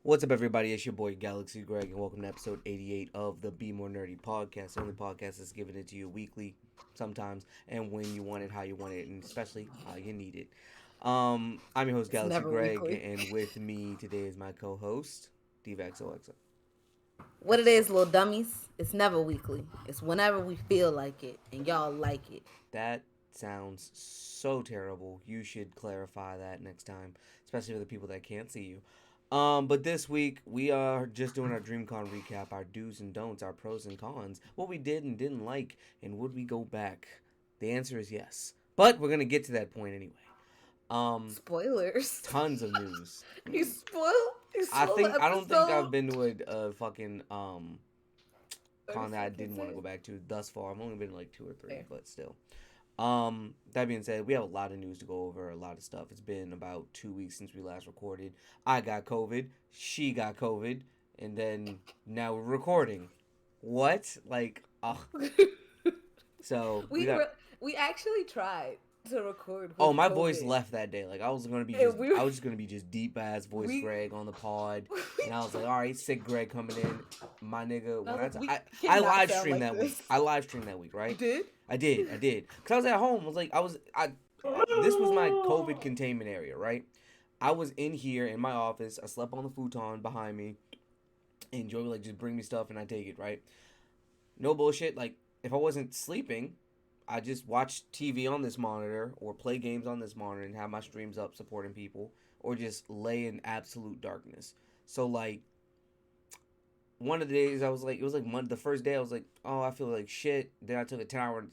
What's up, everybody? It's your boy Galaxy Greg, and welcome to episode 88 of the Be More Nerdy podcast. The only podcast that's giving it to you weekly, sometimes, and when you want it, how you want it, and especially how you need it. I'm your host It's Galaxy never Greg, weekly. and with me today is my co-host Dvax Alexa. What it is, little dummies, it's never weekly. It's whenever we feel like it and y'all like it. That sounds so terrible. You should clarify that next time, especially for the people that can't see you. But this week we are just doing our DreamCon recap, our do's and don'ts, our pros and cons, what we did and didn't like, and would we go back? The answer is yes. But we're gonna get to that point anyway. Um, Spoilers. Tons of news. you spoil you spoil the I don't think episode. I've been to a fucking Thirty con that I seconds didn't want to go in. back to thus far. I've only been to like two or three, Fair. but still. That being said, we have a lot of news to go over, a lot of stuff. It's been about 2 weeks since we last recorded. I got COVID, she got COVID, and then now we're recording. What? Like, so we we got. were we actually tried to record Oh, with my voice COVID, left that day. Like and I was just gonna be just deep ass voice we Greg on the pod, and I was like, all right, sick Greg coming in, my nigga. I When was like, we I cannot live sound streamed like that week. this. I live streamed that week, You right? did? I did. Cause I was at home. I was like, I this was my COVID containment area, right? I was in here in my office. I slept on the futon behind me, and Joey would like just bring me stuff, and I take it, right? No bullshit. Like if I wasn't sleeping, I just watch TV on this monitor or play games on this monitor and have my streams up supporting people, or just lay in absolute darkness. So like one of the days I was like, it was like Monday, the first day I was like, oh, I feel like shit. Then I took a 10 hour.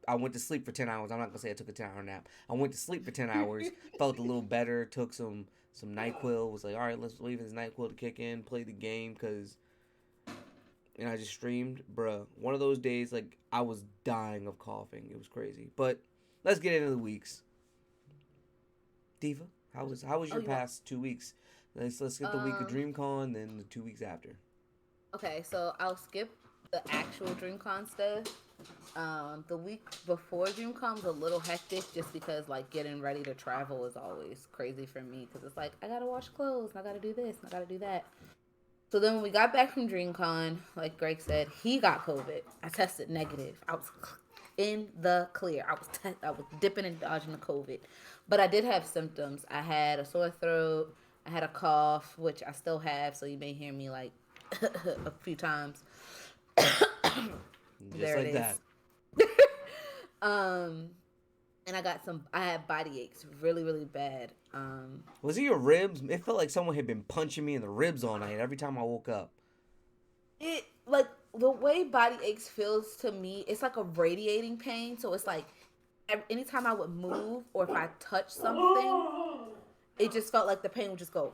I went to sleep for 10 hours. I'm not gonna say I took a 10 hour nap. I went to sleep for 10 hours. Felt a little better. Took some Nyquil. Was like, all right, let's wait for this Nyquil to kick in. Play the game because and I just streamed, bruh. One of those days, like I was dying of coughing. It was crazy. But let's get into the weeks. Diva, how was Oh, your you want? past 2 weeks? Let's get the week of Um. DreamCon, then the 2 weeks after. Okay, so I'll skip the actual DreamCon stuff. The week before DreamCon was a little hectic just because like getting ready to travel is always crazy for me because it's like I gotta wash clothes and I gotta do this and I gotta do that. So then when we got back from DreamCon, like Greg said, he got COVID. I tested negative. I was in the clear. I was dipping and dodging the COVID, but I did have symptoms. I had a sore throat. I had a cough, which I still have. So you may hear me like a few times. Just There it like that. is. um, and I had body aches really, really bad. Was it your ribs? It felt like someone had been punching me in the ribs all night every time I woke up. It like the way body aches feels to me, it's like a radiating pain. So it's like anytime I would move or if I touch something, it just felt like the pain would just go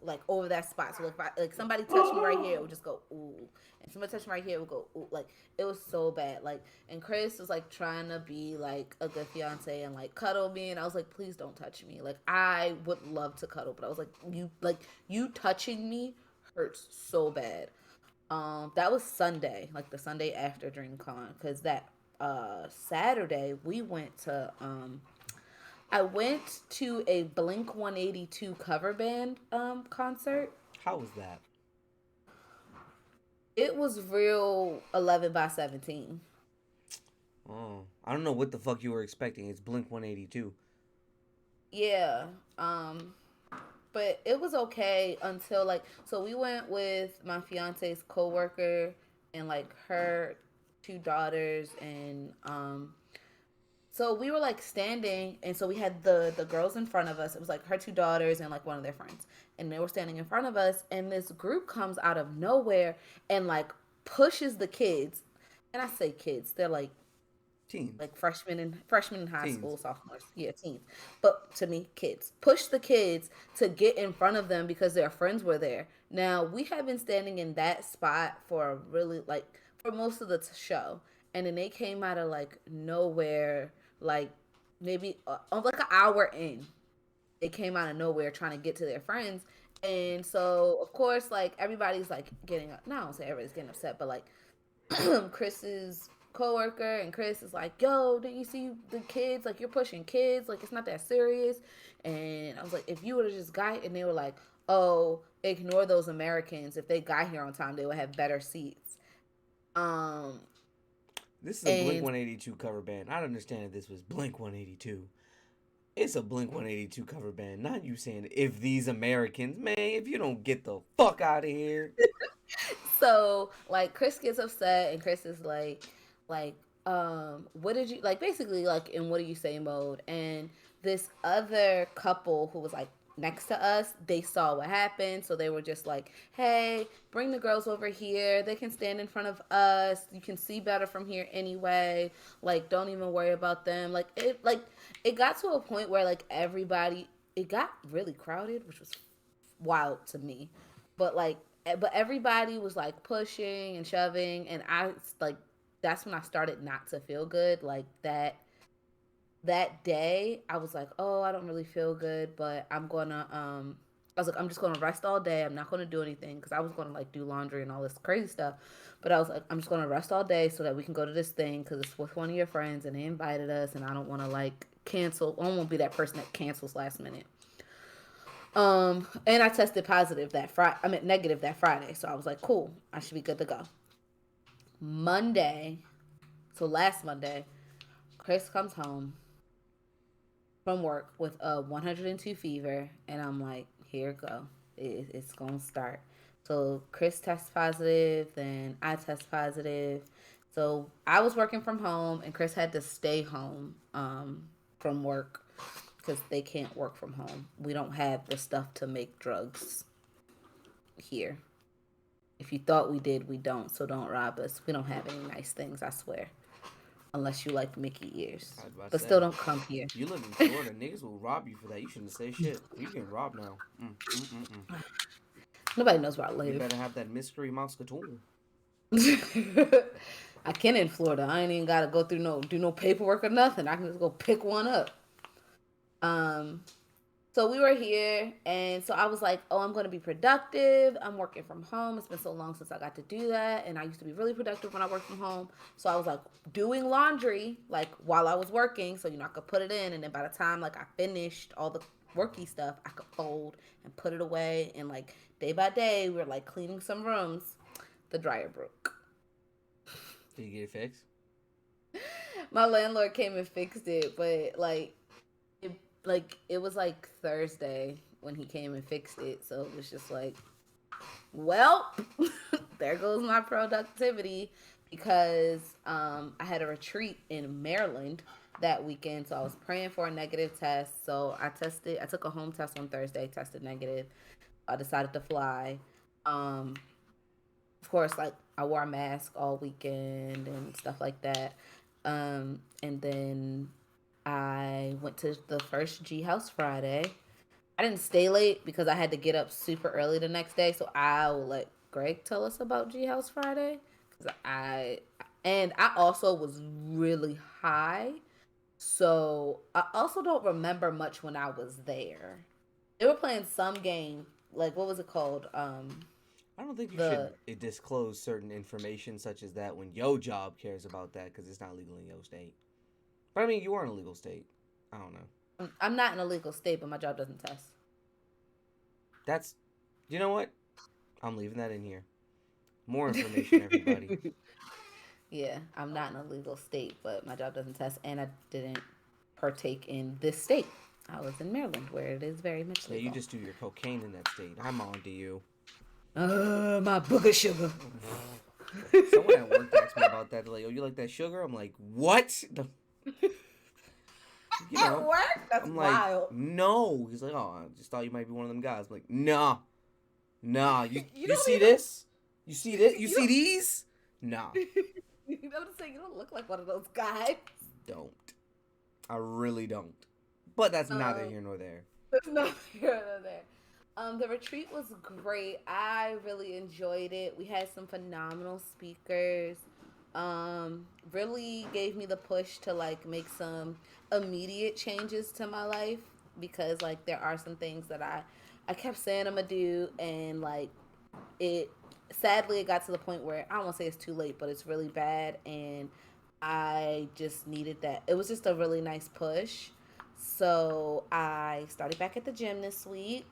like over that spot. So if like somebody touched me right here, it would just go ooh, and somebody touched me right here, it would go ooh. Like it was so bad. Like and Chris was like trying to be like a good fiance and like cuddle me, and I was like, please don't touch me. Like I would love to cuddle, but I was like you touching me hurts so bad. That was Sunday, like the Sunday after DreamCon, because that Saturday we went to I went to a Blink 182 cover band concert. How was that? It was real 11 by 17. Oh, I don't know what the fuck you were expecting. It's Blink 182. Yeah. Um but it was okay until like so we went with my fiance's coworker and like her two daughters and so we were like standing and so we had the girls in front of us. It was like her two daughters and like one of their friends. And they were standing in front of us and this group comes out of nowhere and like pushes the kids. And I say kids, they're Teens. like freshmen in high Teens. school, sophomores, yeah, teens. But to me, kids push the kids to get in front of them because their friends were there. Now we have been standing in that spot for a really like for most of the show, and then they came out of like nowhere, like maybe like an hour in. They came out of nowhere trying to get to their friends, and so of course like everybody's like getting no, I don't say everybody's getting upset, but like Chris's coworker and Chris is like, "Yo, didn't you see the kids? Like, you're pushing kids. Like, it's not that serious." And I was like, "If you would have just got," and they were like, "Oh, ignore those Americans. If they got here on time, they would have better seats. Um, This is a Blink and 182 cover band. I understand that this was Blink 182. It's a Blink 182 cover band. Not you saying if these Americans, man, if you don't get the fuck out of here. so like Chris gets upset, and Chris is like, what did you like? Basically, like in what do you say mode. And this other couple who was like next to us, they saw what happened, so they were just like, "Hey, bring the girls over here. They can stand in front of us. You can see better from here anyway. Like, don't even worry about them." It got to a point where like everybody, it got really crowded, which was wild to me. But but everybody was like pushing and shoving, and I like that's when I started not to feel good. Like that day, I was like, oh, I don't really feel good, but I was like, I'm just gonna rest all day. I'm not gonna do anything because I was gonna like do laundry and all this crazy stuff. But I was like, I'm just gonna rest all day so that we can go to this thing because it's with one of your friends and they invited us, and I don't want to like cancel. I don't want to be that person that cancels last minute. And I tested positive that Friday. I mean negative that Friday. So I was like, cool, I should be good to go. Monday, so last Monday, Chris comes home from work with a 102 fever, and I'm like, here it go. It's gonna start. So Chris tests positive, then I test positive. So I was working from home, and Chris had to stay home from work because they can't work from home. We don't have the stuff to make drugs here. If you thought we did, we don't. So don't rob us. We don't have any nice things, I swear. Unless you like Mickey ears. I was about to But still say, don't come here. you live in Florida, niggas will rob you for that. You shouldn't say shit. You getting robbed now. Nobody knows where I You live. better have that mystery Moscatoon. I can in Florida. I ain't even gotta go through no do no paperwork or nothing. I can just go pick one up. Um so we were here, and so I was like, oh, I'm going to be productive. I'm working from home. It's been so long since I got to do that, and I used to be really productive when I worked from home. So I was like doing laundry like while I was working, so I could put it in, and then by the time like I finished all the worky stuff, I could fold and put it away. And like day by day, we were like cleaning some rooms. The dryer broke. Did you get it fixed? My landlord came and fixed it, but it it was like Thursday when he came and fixed it. So it was just like, well, there goes my productivity because I had a retreat in Maryland that weekend. So I was praying for a negative test. So I tested. I took a home test on Thursday, tested negative. I decided to fly. Um, of course, like I wore a mask all weekend and stuff like that. And then I went to the first G House Friday. I didn't stay late because I had to get up super early the next day. So I'll let Greg tell us about G House Friday. Cause I also was really high. So I also don't remember much when I was there. They were playing some game. Like what was it called? I don't think you should The disclose certain information such as that when your job cares about that because it's not legal in your state. But I mean, you are in a legal state. I don't know. I'm not in a legal state, but my job doesn't test. That's, you know what? I'm leaving that in here. More information, everybody. Yeah, I'm not in a legal state, but my job doesn't test, and I didn't partake in this state. I was in Maryland, where it is very much Yeah, you legal. just do your cocaine in that state. I'm on to you. My booger sugar. Someone at work asked me about that. They're like, "Oh, you like that sugar?" I'm like, "What?" You At know, work? That's I'm like, wild. "No." He's like, "Oh, I just thought you might be one of them guys." I'm like, "Nah, nah. You You you don't see this? You see this? You even. see these? Nah, You know what I'm saying? You don't look like one of those guys. don't. I really don't." But that's neither Um, here nor there. there's no here nor there. The retreat was great. I really enjoyed it. We had some phenomenal speakers. Really gave me the push to like make some immediate changes to my life because like there are some things that I kept saying I'm gonna do, and like it sadly it got to the point where I don't want to say it's too late, but it's really bad, and I just needed that. It was just a really nice push. So I started back at the gym this week.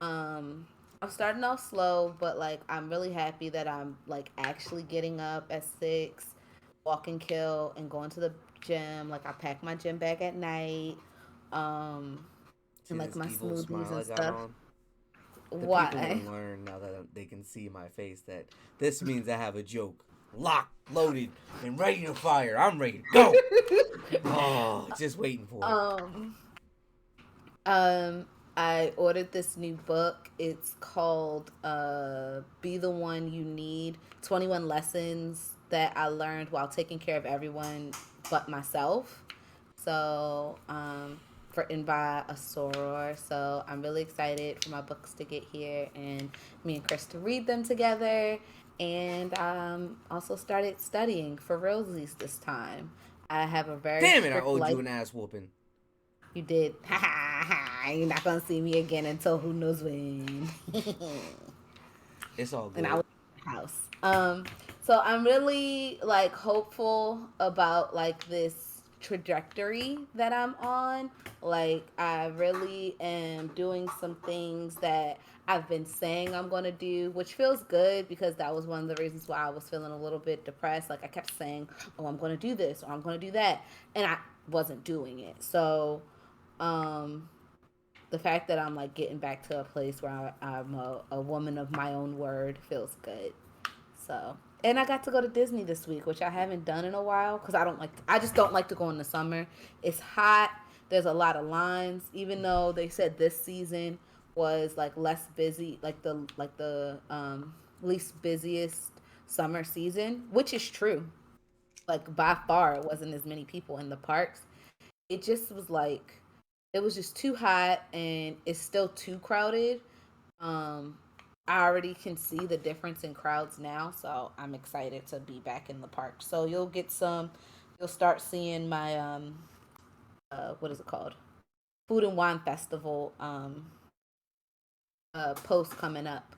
Um, I'm starting off slow, but like I'm really happy that I'm like actually getting up at 6, walking kill and going to the gym. Like I pack my gym bag at night, um, and See like this my evil smoothies smile and I got stuff. on? The people are Why? gonna learn now that they can see my face that this means I have a joke locked, loaded, and ready to fire. I'm ready to go. Oh, just waiting for it. um, um, I ordered this new book. It's called "Be the One You Need: 21 Lessons That I Learned While Taking Care of Everyone But Myself." So, for and by a soror. So I'm really excited for my books to get here and me and Chris to read them together. And also started studying for realsies this time. I have a very Damn it! I strict owed life. you an ass whooping. You did. Ha ha ha. You're not gonna see me again until who knows when. It's all And I good. was in the house. So I'm really like hopeful about like this trajectory that I'm on. Like I really am doing some things that I've been saying I'm gonna do, which feels good because that was one of the reasons why I was feeling a little bit depressed. Like I kept saying, "Oh, I'm gonna do this" or "I'm gonna do that," and I wasn't doing it. So, um, the fact that I'm like getting back to a place where I'm a woman of my own word feels good. So, and I got to go to Disney this week, which I haven't done in a while because I just don't like to go in the summer. It's hot. There's a lot of lines, even though they said this season was like less busy, like the least busiest summer season, which is true. Like by far, it wasn't as many people in the parks. It just was like it was just too hot and it's still too crowded. Um, I already can see the difference in crowds now, so I'm excited to be back in the park. So you'll start seeing my what is it called? Food and Wine Festival post coming up.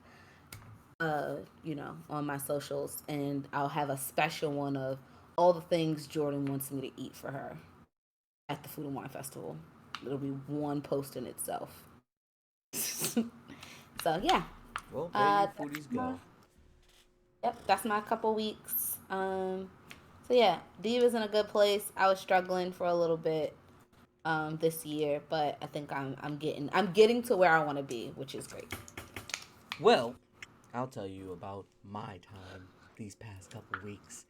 On my socials, and I'll have a special one of all the things Jordan wants me to eat for her at the Food and Wine Festival. It'll be one post in itself. So yeah, Well, there you that's foodies my go. that's my couple weeks. So yeah, Diva's in a good place. I was struggling for a little bit this year, but I think I'm getting to where I want to be, which is great. Well, I'll tell you about my time these past couple weeks.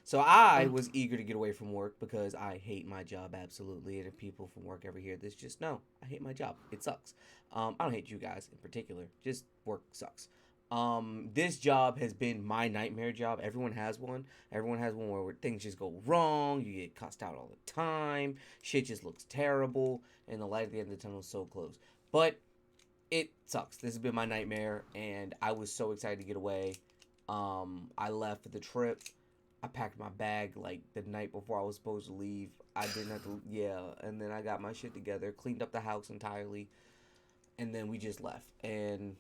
So I Oh, was eager to get away from work because I hate my job absolutely. And if people from work ever hear this, just know I hate my job. It sucks. I don't hate you guys in particular. Just work sucks. This job has been my nightmare job. Everyone has one. Everyone has one where things just go wrong. You get cussed out all the time. Shit just looks terrible, and the light at the end of the tunnel is so close. But it sucks. This has been my nightmare, and I was so excited to get away. I left for the trip. I packed my bag like the night before I was supposed to leave. I didn't have to, yeah. And then I got my shit together, cleaned up the house entirely, and then we just left. And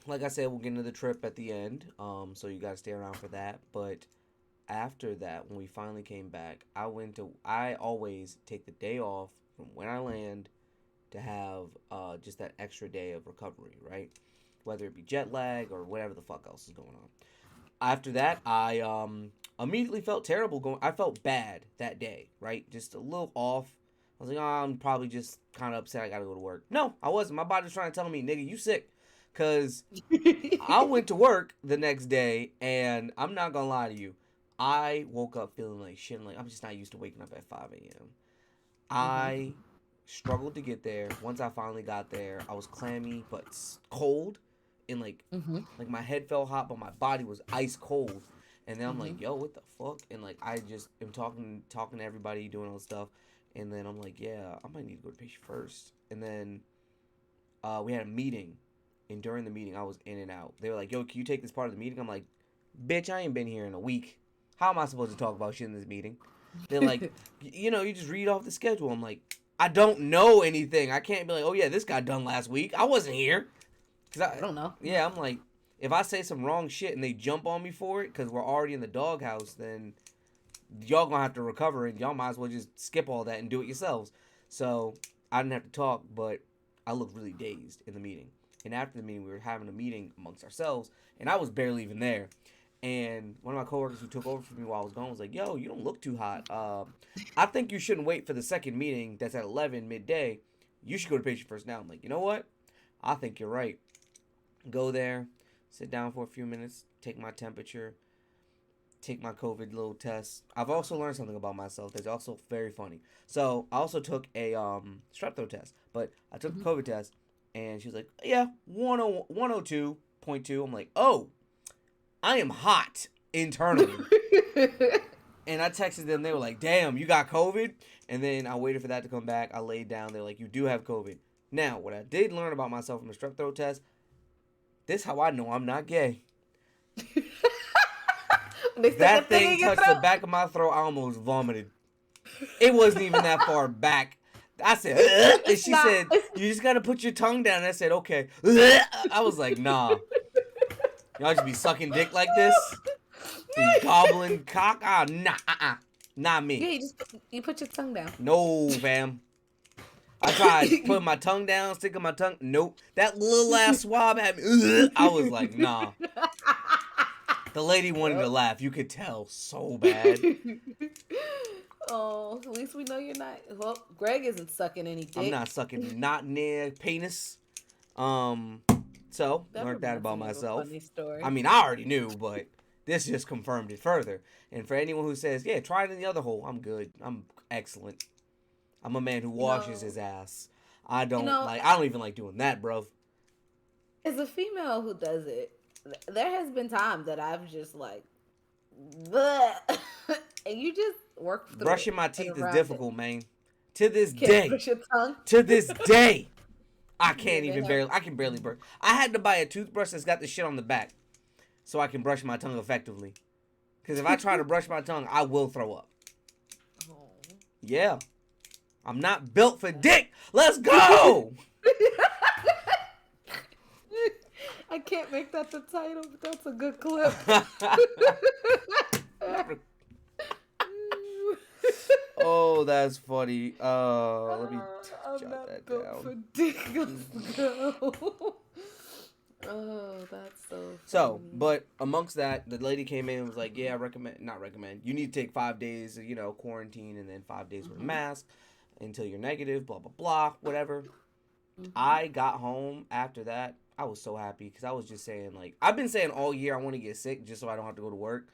like I said, we'll get into the trip at the end. So you gotta stay around for that. But after that, when we finally came back, I always take the day off from when I land to have just that extra day of recovery, right? Whether it be jet lag or whatever the fuck else is going on. After that, I immediately felt terrible. I felt bad that day, right? Just a little off. I was like, oh, I'm probably just kind of upset. I gotta go to work. No, I wasn't. My body's trying to tell me, nigga, you sick, cause I went to work the next day, and I'm not gonna lie to you. I woke up feeling like shit. Like I'm just not used to waking up at 5 a.m. mhm, I struggled to get there. Once I finally got there, I was clammy but cold, and mhm, like my head felt hot, but my body was ice cold. And then I'm mhm. like, yo, what the fuck? And like I just am talking to everybody, doing all this stuff. And then I'm like, yeah, I might need to go to patient first. And then we had a meeting, and during the meeting, I was in and out. They were like, yo, can you take this part of the meeting? I'm like, bitch, I ain't been here in a week. How am I supposed to talk about shit in this meeting? They're like, you just read off the schedule. I'm like, I don't know anything. I can't be like, oh yeah, this got done last week. I wasn't here. Cause I don't know. yeah, I'm like, if I say some wrong shit and they jump on me for it, cause we're already in the doghouse, then y'all gonna have to recover, and y'all might as well just skip all that and do it yourselves. So I didn't have to talk, but I looked really dazed in the meeting. And after the meeting, we were having a meeting amongst ourselves, and I was barely even there. And one of my coworkers who took over for me while I was gone was like, "Yo, you don't look too hot. I think you shouldn't wait for the second meeting that's at 11 midday. You should go to patient first now." I'm like, "You know what? I think you're right." Go there, sit down for a few minutes, take my temperature, take my COVID little test. I've also learned something about myself that's also very funny. So I also took a strep throat test, but I took the COVID test, and she was like, "Yeah, 102.2." I'm like, "Oh, I am hot internally." And I texted them. They were like, "Damn, you got COVID?" And then I waited for that to come back. I laid down. They're like, "You do have COVID." Now, what I did learn about myself from the strep throat test, this how I know I'm not gay. That thing touched the back of my throat. I almost vomited. It wasn't even that far back. I said, "Ugh," and she said, "You just gotta put your tongue down." And I said, "Okay." Ugh. I was like, "Nah, y'all just be sucking dick like this, be gobbling cock. Nah, not me." Yeah, you put your tongue down. No, fam. I tried putting my tongue down, sticking my tongue. Nope. That little ass swab had me. Ugh. I was like, nah. The lady wanted to laugh. You could tell so bad. Oh, at least we know you're not. Well, Greg isn't sucking any dick. I'm not sucking not near penis. So That learned that reminds about me of a myself. funny story. I mean, I already knew, but this just confirmed it further. And for anyone who says, "Yeah, try it in the other hole," I'm good. I'm excellent. I'm a man who washes his ass. I don't even like doing that, bro. As a female who does it, there has been times that I've just like, bleh, and you just work through Brushing it my and teeth is around difficult, it. man. To this Can't day. brush your tongue. To this day. I can't Yeah, even barely. I can barely brush. I had to buy a toothbrush that's got the shit on the back, so I can brush my tongue effectively. Because if I try to brush my tongue, I will throw up. Oh. Yeah, I'm not built for dick. Let's go. I can't make that the title, but that's a good clip. Oh, that's funny. Let me jot that down. For dick. Let's go. Oh, that's so funny. So, but amongst that, the lady came in and was like, "Yeah, not recommend. You need to take 5 days, quarantine, and then 5 days with a mask until you're negative, blah, blah, blah, whatever." I got home after that. I was so happy because I was just saying, like, I've been saying all year I want to get sick just so I don't have to go to work.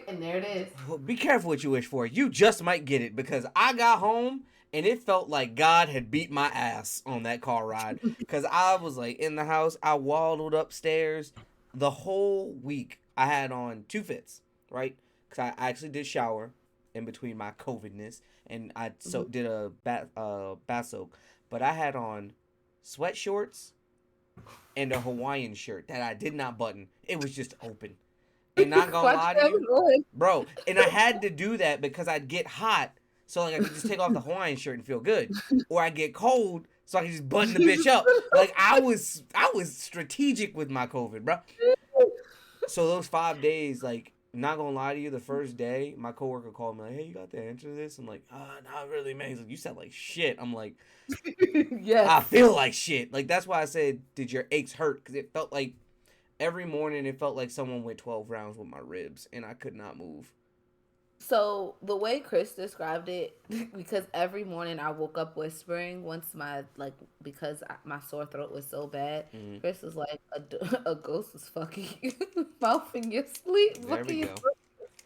And there it is. Well, be careful what you wish for. You just might get it because I got home and it felt like God had beat my ass on that car ride. Because I was like in the house, I waddled upstairs. The whole week I had on two fits, right? Because I actually did shower in between my COVIDness and I did a bath soak. But I had on sweat shorts and a Hawaiian shirt that I did not button. It was just open. And not gonna lie to you, bro. And I had to do that because I'd get hot, so like I could just take off the Hawaiian shirt and feel good, or I get cold, so I could just button the bitch up. Like I was strategic with my COVID, bro. So those 5 days, like, not gonna lie to you, the first day, my coworker called me like, "Hey, you got the answer to this?" I'm like, "Not really, man." He's like, "You sound like shit." I'm like, "Yes, I feel like shit." Like that's why I said, "Did your aches hurt?" Because it felt like. Every morning, it felt like someone went 12 rounds with my ribs, and I could not move. So the way Chris described it, because every morning I woke up whispering because my sore throat was so bad. Mm-hmm. Chris was like, a ghost was fucking you, mouth in your sleep, fucking you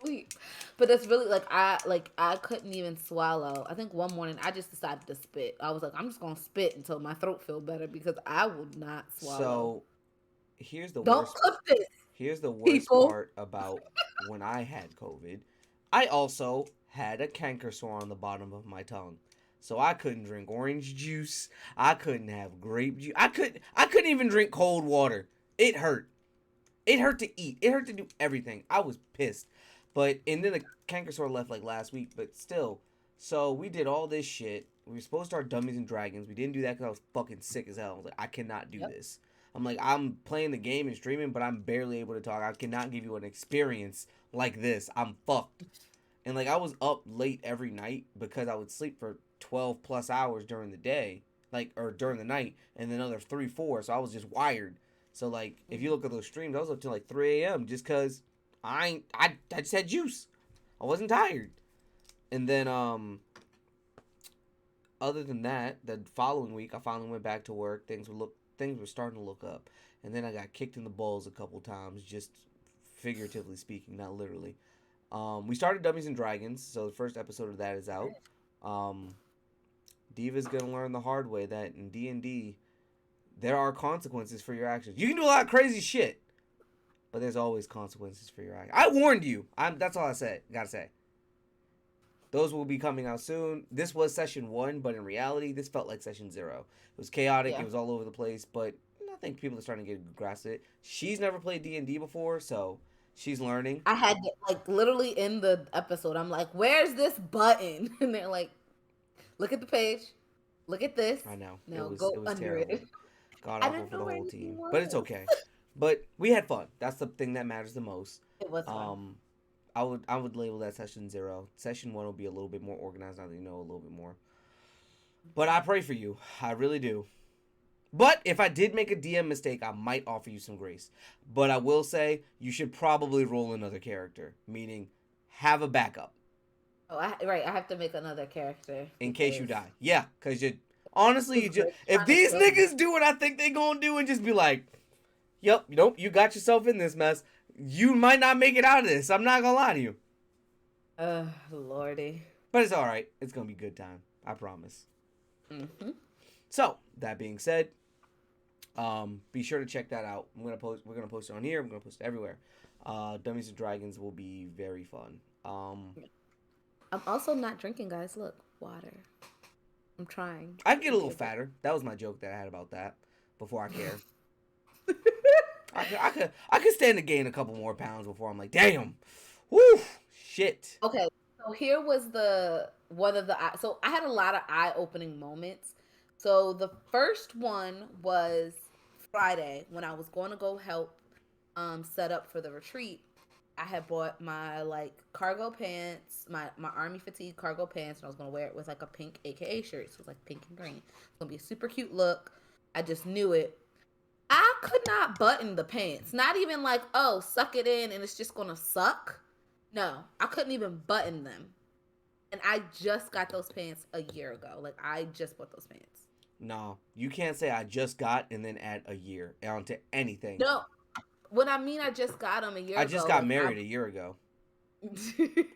sleep. But it's really I couldn't even swallow. I think one morning I just decided to spit. I was like, I'm just gonna spit until my throat feel better because I will not swallow. So here's the Don't worst. clip this. Here's the worst part about when I had COVID. I also had a canker sore on the bottom of my tongue. So I couldn't drink orange juice. I couldn't have grape juice. I couldn't even drink cold water. It hurt. It hurt to eat. It hurt to do everything. I was pissed. And then the canker sore left like last week, but still. So we did all this shit. We were supposed to start Dummies and Dragons. We didn't do that because I was fucking sick as hell. I was like, I cannot do this. I'm like, I'm playing the game and streaming, but I'm barely able to talk. I cannot give you an experience like this. I'm fucked. And like, I was up late every night because I would sleep for 12 plus hours during the day. like, or during the night, and then another 3, 4. So I was just wired. So like, if you look at those streams, I was up till like 3 a.m. just cause I just had juice. I wasn't tired. And then other than that, the following week I finally went back to work. Things were starting to look up. And then I got kicked in the balls a couple times, just figuratively speaking, not literally. We started Dummies and Dragons, so the first episode of that is out. Um, Diva's gonna learn the hard way that in D&D, there are consequences for your actions. You can do a lot of crazy shit, but there's always consequences for your actions. I warned you. That's all I said. Gotta say. Those will be coming out soon. This was session 1, but in reality, this felt like session 0. It was chaotic. Yeah. It was all over the place, but I think people are starting to get a grasp of it. She's never played D&D before, so she's learning. I had to, like, literally in the episode, I'm like, "Where's this button?" And they're like, "Look at the page. Look at this. I know. No, It go was under terrible. it." God I awful didn't for know the where whole anything team. was. But it's okay. But we had fun. That's the thing that matters the most. It was fun. I would label that session 0. Session 1 will be a little bit more organized now that you know a little bit more. But I pray for you. I really do. But if I did make a DM mistake, I might offer you some grace. But I will say you should probably roll another character, meaning have a backup. Oh, right. I have to make another character in case you die. Yeah, because honestly, if these niggas do what I think they gonna do and just be like, yep, nope, you got yourself in this mess, you might not make it out of this. I'm not gonna lie to you. Lordy. But it's alright. It's gonna be a good time. I promise. Mm-hmm. So, that being said, be sure to check that out. We're gonna post it on here. I'm gonna post it everywhere. Dummies and Dragons will be very fun. I'm also not drinking, guys. Look, water. I'm trying. I get a little fatter. That was my joke that I had about that before I care. I could stand to gain a couple more pounds before I'm like, damn, whoo, shit. Okay, so here was one of the so I had a lot of eye-opening moments. So the first one was Friday when I was going to go help set up for the retreat. I had bought my like cargo pants, my army fatigue cargo pants, and I was gonna wear it with like a pink AKA shirt. So it was like pink and green. It's gonna be a super cute look. I just knew it. I could not button the pants. Not even like, oh, suck it in and it's just gonna suck. No, I couldn't even button them. And I just got those pants a year ago. Like I just bought those pants. No, you can't say I just got and then add a year onto anything. No. When I mean I just got them a year ago. I just got married a year ago.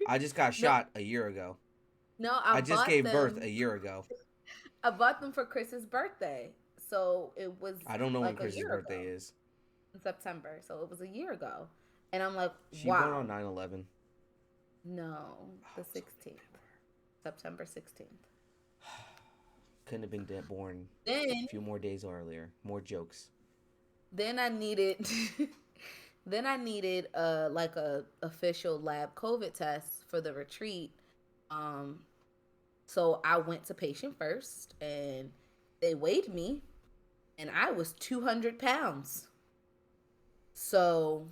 I just got shot a year ago. No, I just gave birth a year ago. I bought them for Chris's birthday. So it was I don't know like when Chris's birthday is. In September. So it was a year ago. And I'm like, she wow. born on 9/11. No, the 16th. September 16th. Couldn't have been born then, a few more days earlier. More jokes. Then I needed like a official lab COVID test for the retreat. So I went to patient first and they weighed me and I was 200 pounds. So,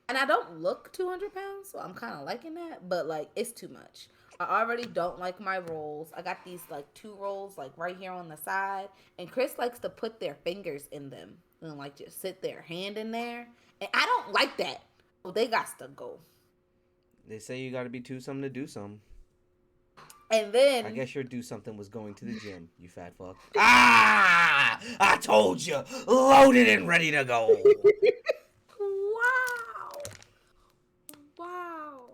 and I don't look 200 pounds, so I'm kind of liking that, but like it's too much. I already don't like my rolls. I got these like 2 rolls like right here on the side, and Chris likes to put their fingers in them and like just sit their hand in there, and I don't like that. So they got to go. They say you got to be too something to do something. And then I guess your do something was going to the gym, you fat fuck. Ah! I told you, loaded and ready to go. Wow.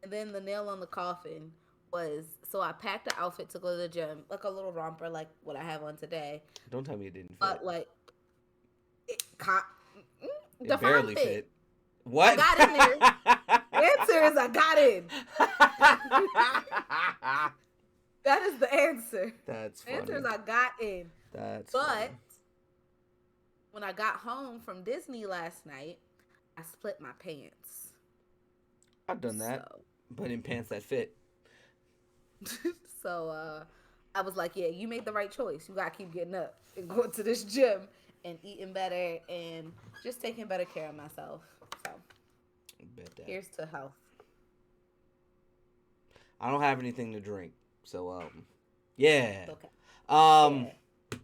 And then the nail on the coffin was, so I packed the outfit to go to the gym, like a little romper, like what I have on today. Don't tell me it didn't fit. But like, it barely fit. What? I got in there. The answer is I got in. That is the answer. That's funny. The answer is I got in. That's But funny. When I got home from Disney last night, I split my pants. I've done that, but in pants that fit. So I was like, yeah, you made the right choice. You got to keep getting up and going to this gym and eating better and just taking better care of myself. So here's to health. I don't have anything to drink, so Yeah. It's okay. Um, Yeah.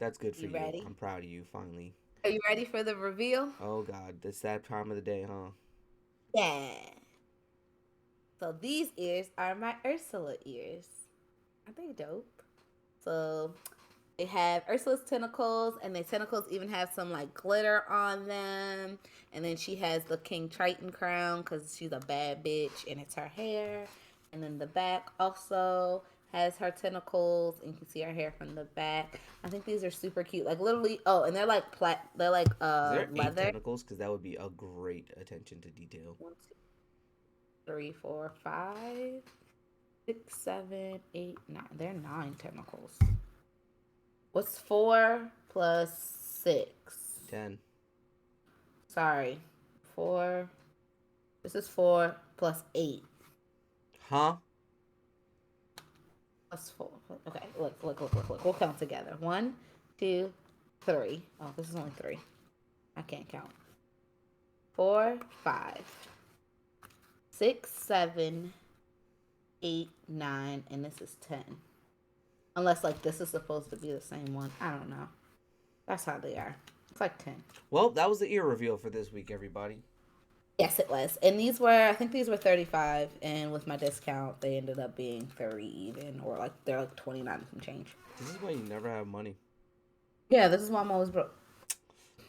that's good for You you. ready? I'm proud of you. Finally. Are you ready for the reveal? Oh God, it's that time of the day, huh? Yeah. So these ears are my Ursula ears. Aren't they dope? So they have Ursula's tentacles, and the tentacles even have some like glitter on them. And then she has the King Triton crown because she's a bad bitch, and it's her hair. And then the back also has her tentacles, and you can see her hair from the back. I think these are super cute. Like literally, oh, and they're like they're like Is there 8 leather. tentacles? Because that would be a great attention to detail. 1, 2, 3, 4, 5, 6, 7, 8, 9. They're 9 tentacles. What's 4 plus 6? 10. Sorry. 4. This is 4 plus 8. Huh? Plus 4. Okay, look. We'll count together. 1, 2, 3. Oh, this is only 3. I can't count. 4, 5, 6, 7, 8, 9, and this is 10. Unless, like, this is supposed to be the same one. I don't know. That's how they are. It's like 10. Well, that was the ear reveal for this week, everybody. Yes, it was. And these were, I think these were 35. And with my discount, they ended up being 30 even. Or, like, they're like 29 and some change. This is why you never have money. Yeah, this is why I'm always broke.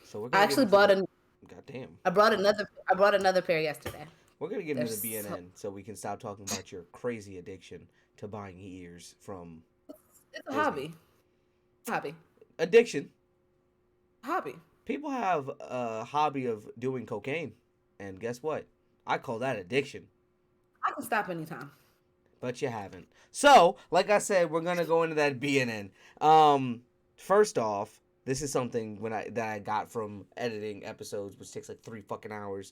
So we're I gonna actually bought a. Goddamn. I brought another pair yesterday. We're gonna get into the They're BNN so we can stop talking about your crazy addiction to buying ears from It's a Disney. hobby. Hobby. Addiction. Hobby. People have a hobby of doing cocaine, and guess what? I call that addiction. I can stop anytime. But you haven't. So, like I said, we're gonna go into that BNN. First off, this is something that I got from editing episodes, which takes like 3 fucking hours.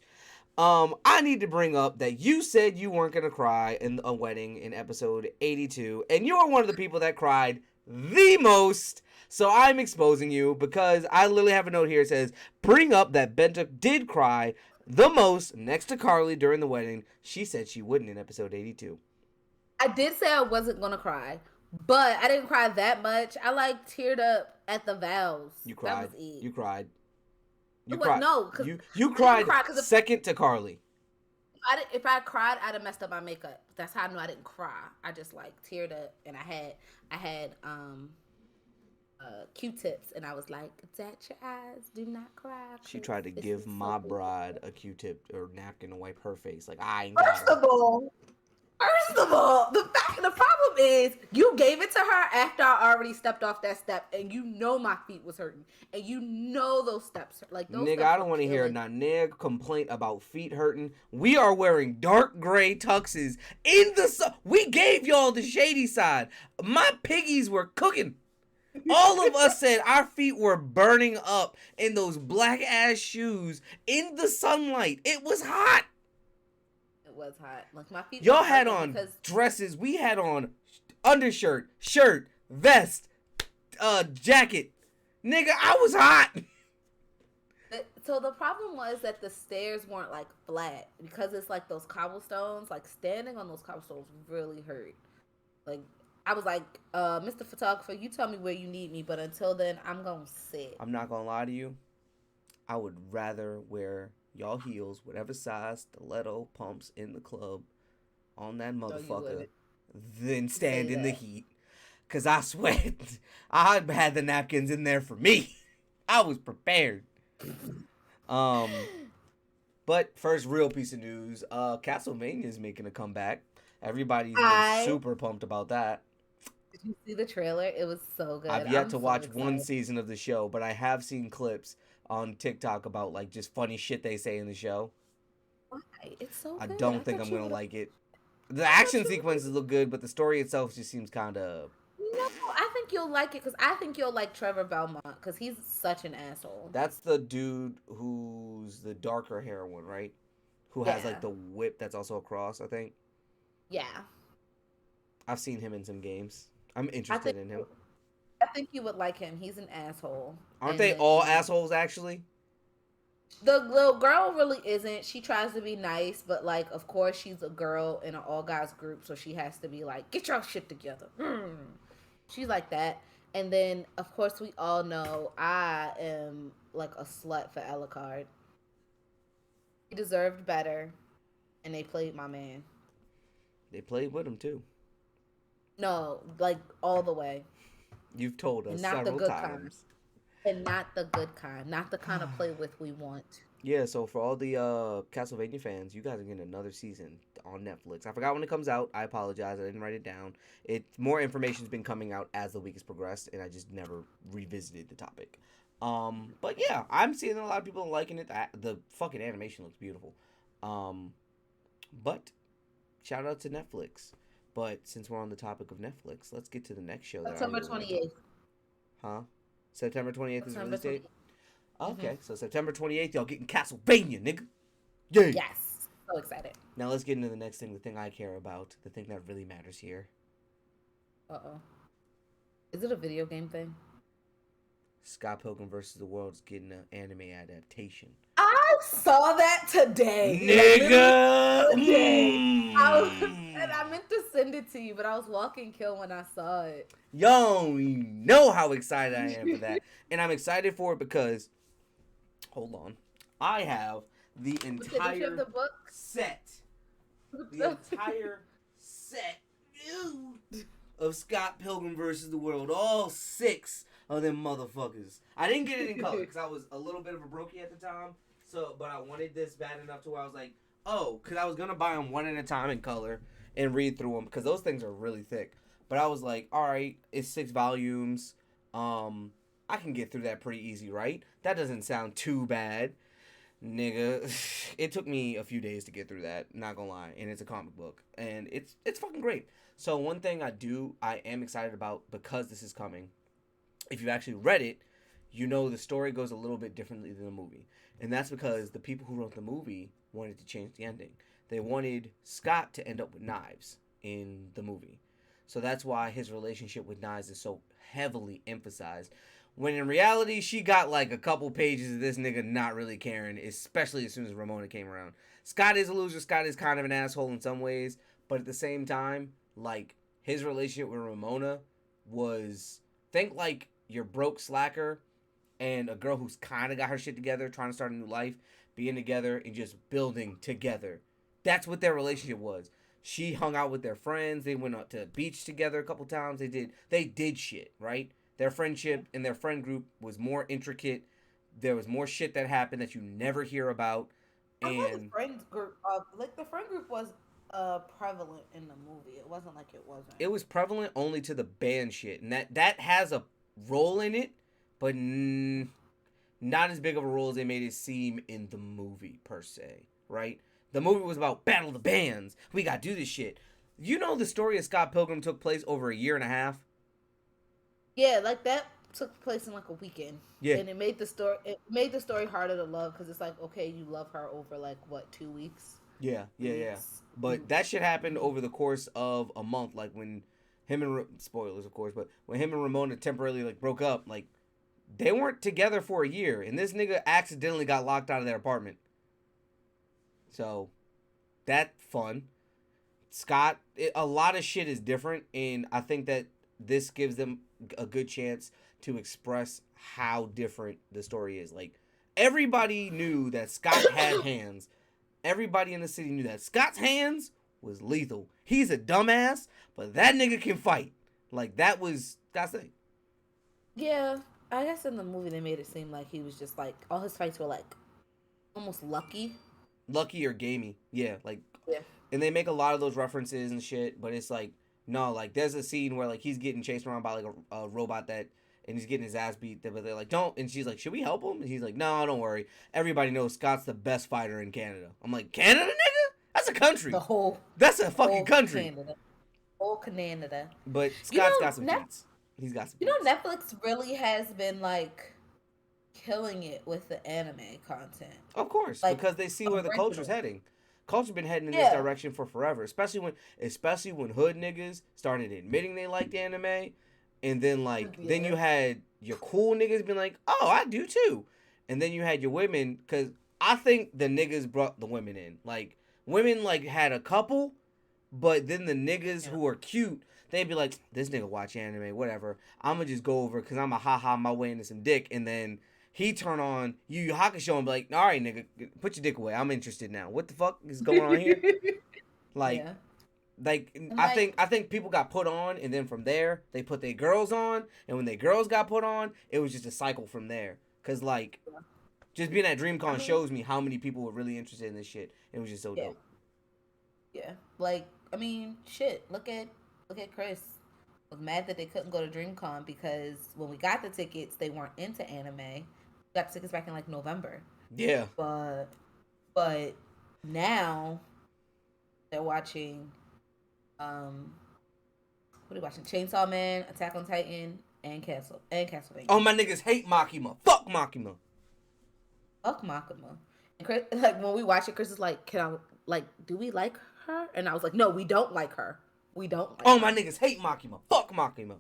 I need to bring up that you said you weren't gonna cry in a wedding in episode 82, and you are one of the people that cried the most. So I'm exposing you because I literally have a note here that says, bring up that Benta did cry the most next to Carly during the wedding. She said she wouldn't in episode 82. I did say I wasn't gonna cry, but I didn't cry that much. I like teared up at the vows. You cried. That was it. You cried. You But cried. no, because you cried cry 'cause second to Carly. if I cried, I'd have messed up my makeup. That's how I knew I didn't cry. I just like teared up, and I had Q-tips, and I was like, "That's your eyes. Do not cry." She tried to give my bride a Q-tip or napkin to wipe her face. Like, I ain't First got of all, the problem is you gave it to her after I already stepped off that step, and you know my feet was hurting, and you know those steps like those. Nigga, I don't want to hear not nigga complaint about feet hurting. We are wearing dark gray tuxes in the sun. We gave y'all the shady side. My piggies were cooking. All of us said our feet were burning up in those black ass shoes in the sunlight. It was hot. It was hot. Like my feet. Y'all had on dresses. We had on undershirt, shirt, vest, jacket. Nigga, I was hot. So the problem was that the stairs weren't like flat because it's like those cobblestones. Like standing on those cobblestones really hurt. Like I was like, Mr. Photographer, you tell me where you need me, but until then, I'm gonna sit. I'm not gonna lie to you. I would rather wear y'all heels, whatever size stiletto pumps in the club, on that motherfucker, than stand in the heat. Cause I sweat. I had the napkins in there for me. I was prepared. But first real piece of news, Castlevania is making a comeback. Everybody's been super pumped about that. Did you see the trailer? It was so good. I've yet to watch one season of the show, but I have seen clips on TikTok about like just funny shit they say in the show. Why? It's so good. I don't think I'm gonna like it. The action sequences look good, but the story itself just seems kind of... No, I think you'll like it because I think you'll like Trevor Belmont because he's such an asshole. That's the dude who's the darker hair one, right? Who has like the whip that's also a cross, I think. Yeah. I've seen him in some games. I'm interested in him. I think you would like him. He's an asshole. Aren't they all assholes, actually? The little girl really isn't. She tries to be nice, but like, of course, she's a girl in an all guys group, so she has to be like, "Get your shit together." She's like that. And then, of course, we all know I am like a slut for Alucard. He deserved better, and they played my man. They played with him too. No, like all the way, You've told and us not the several good kind, times. and not the good kind, not the kind of play with we want. Yeah, so for all the Castlevania fans, you guys are getting another season on Netflix. I forgot when it comes out. I apologize. I didn't write it down. It more information's been coming out as the week has progressed, and I just never revisited the topic. But yeah, I'm seeing a lot of people liking it. The fucking animation looks beautiful. Um, but shout out to Netflix. But since we're on the topic of Netflix, let's get to the next show that I September really want to twenty talk. eighth. Huh? September 28th is the September release date. 28th. Mm-hmm. Okay, so September 28th, y'all getting Castlevania, nigga. Yeah. Yes, so excited. Now let's get into the next thing, the thing I care about, the thing that really matters here. Uh oh. Is it a video game thing? Scott Pilgrim versus the World's getting an anime adaptation. I saw that today. Nigga! Like, today. And I meant to send it to you, but I was walking Kill when I saw it. Yo, you know how excited I am for that. And I'm excited for it because, hold on, I have the entire you have the book? set. The entire set of Scott Pilgrim versus the World. All 6 of them motherfuckers. I didn't get it in color because I was a little bit of a brokey at the time. But I wanted this bad enough to where I was like, oh, because I was going to buy them one at a time in color and read through them because those things are really thick. But I was like, all right, it's 6 volumes. I can get through that pretty easy, right? That doesn't sound too bad. Nigga, it took me a few days to get through that, not gonna lie, and it's a comic book, and it's fucking great. So one thing I am excited about because this is coming, if you've actually read it, you know the story goes a little bit differently than the movie, and that's because the people who wrote the movie wanted to change the ending. They wanted Scott to end up with knives in the movie, so that's why his relationship with knives is so heavily emphasized. When in reality, she got like a couple pages of this nigga not really caring, especially as soon as Ramona came around. Scott is a loser. Scott is kind of an asshole in some ways, but at the same time, like, his relationship with Ramona was, think like you're broke slacker and a girl who's kind of got her shit together, trying to start a new life, being together and just building together. That's what their relationship was. She hung out with their friends. They went out to the beach together a couple times. They did shit, right? Their friendship and their friend group was more intricate. There was more shit that happened that you never hear about. I thought the And friend group, the friend group was prevalent in the movie. It wasn't like it wasn't. it was prevalent only to the band shit. And that has a role in it, but not as big of a role as they made it seem in the movie, per se, right? The movie was about battle of the bands. We gotta do this shit. You know the story of Scott Pilgrim took place over a year and a half? Yeah, like that took place in like a weekend. Yeah. And it made the story harder to love because it's like, okay, you love her over like what, 2 weeks? Yeah. Weeks. But that shit happened over the course of a month, like when him and spoilers, of course, but when him and Ramona temporarily like broke up, like they weren't together for a year, and this nigga accidentally got locked out of their apartment. So that fun. Scott, a lot of shit is different, and I think that this gives them a good chance to express how different the story is. Like, everybody knew that Scott had hands. Everybody in the city knew that Scott's hands was lethal. He's a dumbass, but that nigga can fight. Like, that was Scott's thing. Yeah, I guess in the movie they made it seem like he was just like all his fights were like almost lucky. Lucky or gamey. Yeah, like, Yeah. and they make a lot of those references and shit, but it's like, no, like, there's a scene where, like, he's getting chased around by, like, a robot that, and he's getting his ass beat, but they're like, don't, and she's like, should we help him? And he's like, no, don't worry. Everybody knows Scott's the best fighter in Canada. I'm like, Canada, nigga? That's a country. That's a fucking country. Canada. Whole Canada. But Scott's got some feats. He's got some You know, feats. Netflix really has been, like, killing it with the anime content. Of course, like, because they see where the culture's heading. Culture been heading in this Yeah. direction for forever, especially when hood niggas started admitting they liked anime, and then then you had your cool niggas being like, oh, I do too, and then you had your women, because I think the niggas brought the women in. Like, women like had a couple, but then the niggas who are cute, they'd be like, this nigga watch anime, whatever. I'm gonna just go over because I'm a ha ha my way into some dick, and then he turn on Yu Yu Hakusho and be like, all right, nigga, put your dick away. I'm interested now. What the fuck is going on here? Like, Yeah. like And I like, think I think people got put on, and then from there they put their girls on, and when their girls got put on, it was just a cycle from there. Cause like just being at I DreamCon mean, shows me how many people were really interested in this shit. It was just so yeah, dope. yeah. Like, I mean, shit. Look at Chris. Was mad that they couldn't go to DreamCon because when we got the tickets, they weren't into anime. We got the tickets back in like November, Yeah. but but now they're watching. Um, what are we watching? Chainsaw Man, Attack on Titan, and Oh, Castlevania. my niggas hate Makima. Fuck Makima. Fuck Makima. And Chris, like when we watch it, Chris is like, "Can I like? Do we like her?" And I was like, "No, we don't like her. We don't like Oh, my her." niggas hate Makima. Fuck Makima.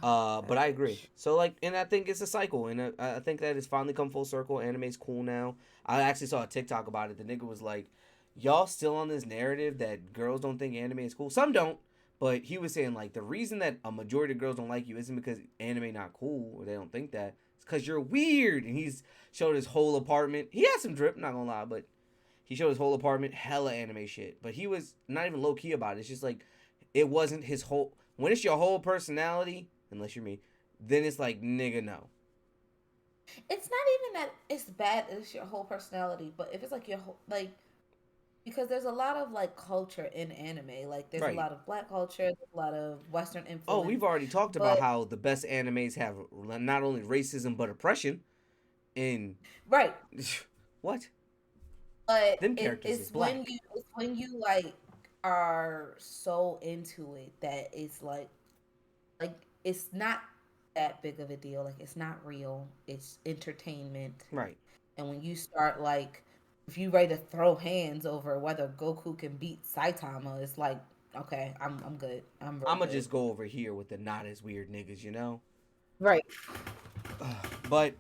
But That I agree. bitch. So like, and I think it's a cycle, and I think that it's finally come full circle. Anime's cool now. I actually saw a TikTok about it. The nigga was like, "Y'all still on this narrative that girls don't think anime is cool. Some don't." But he was saying like the reason that a majority of girls don't like you isn't because anime not cool or they don't think that. It's because you're weird. And he's showed his whole apartment. He had some drip, not gonna lie, but he showed his whole apartment, hella anime shit. But he was not even low key about it. It's just like it wasn't his whole. When it's your whole personality, unless you're me, then it's like nigga no. It's not even that it's bad. It's your whole personality, but if it's like your whole like because there's a lot of like culture in anime. Like there's a Right. lot of black culture, there's a lot of Western Oh, influence, we've already talked about but how the best animes have not only racism but oppression. And right. what? But Them characters is black. it's when you like are so into it that it's like it's not that big of a deal. Like it's not real. It's entertainment. Right. And when you start like if you ready to throw hands over whether Goku can beat Saitama, it's like okay, I'm good. I'm real I'ma good. just go over here with the not as weird niggas, you know? Right. But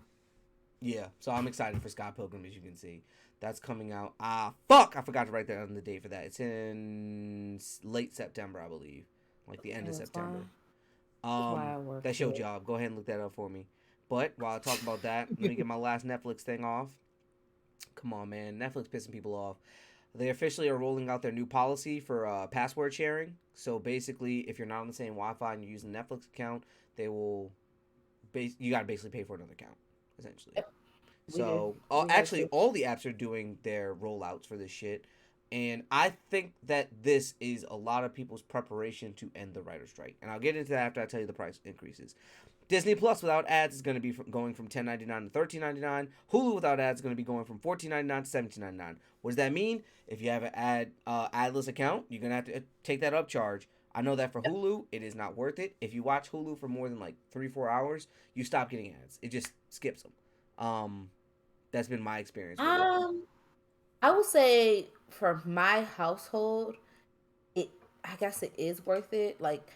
yeah, so I'm excited for Scott Pilgrim, as you can see. That's coming out. Ah, fuck! I forgot to write down the date for that. It's in late September, I believe. Like the end of That's why. September. That's why I work That's your here. job. Go ahead and look that up for me. But while I talk about that, let me get my last Netflix thing off. Come on, man. Netflix pissing people off. They officially are rolling out their new policy for password sharing. So basically, if you're not on the same Wi-Fi and you're using the Netflix account, they will. You got to basically pay for another account, essentially. Yep, we do. So, We here actually, too. all the apps are doing their rollouts for this shit. And I think that this is a lot of people's preparation to end the writer's strike. And I'll get into that after I tell you the price increases. Disney Plus without ads is going to be going from $10.99 to $13.99. Hulu without ads is going to be going from $14.99 to $17.99. What does that mean? If you have an adless account, you're going to have to take that upcharge. I know that for Yep, Hulu, it is not worth it. If you watch Hulu for more than like 3-4 hours, you stop getting ads. It just skips them. Um, that's been my experience with it. Um, I would say for my household, it I guess it is worth it. Like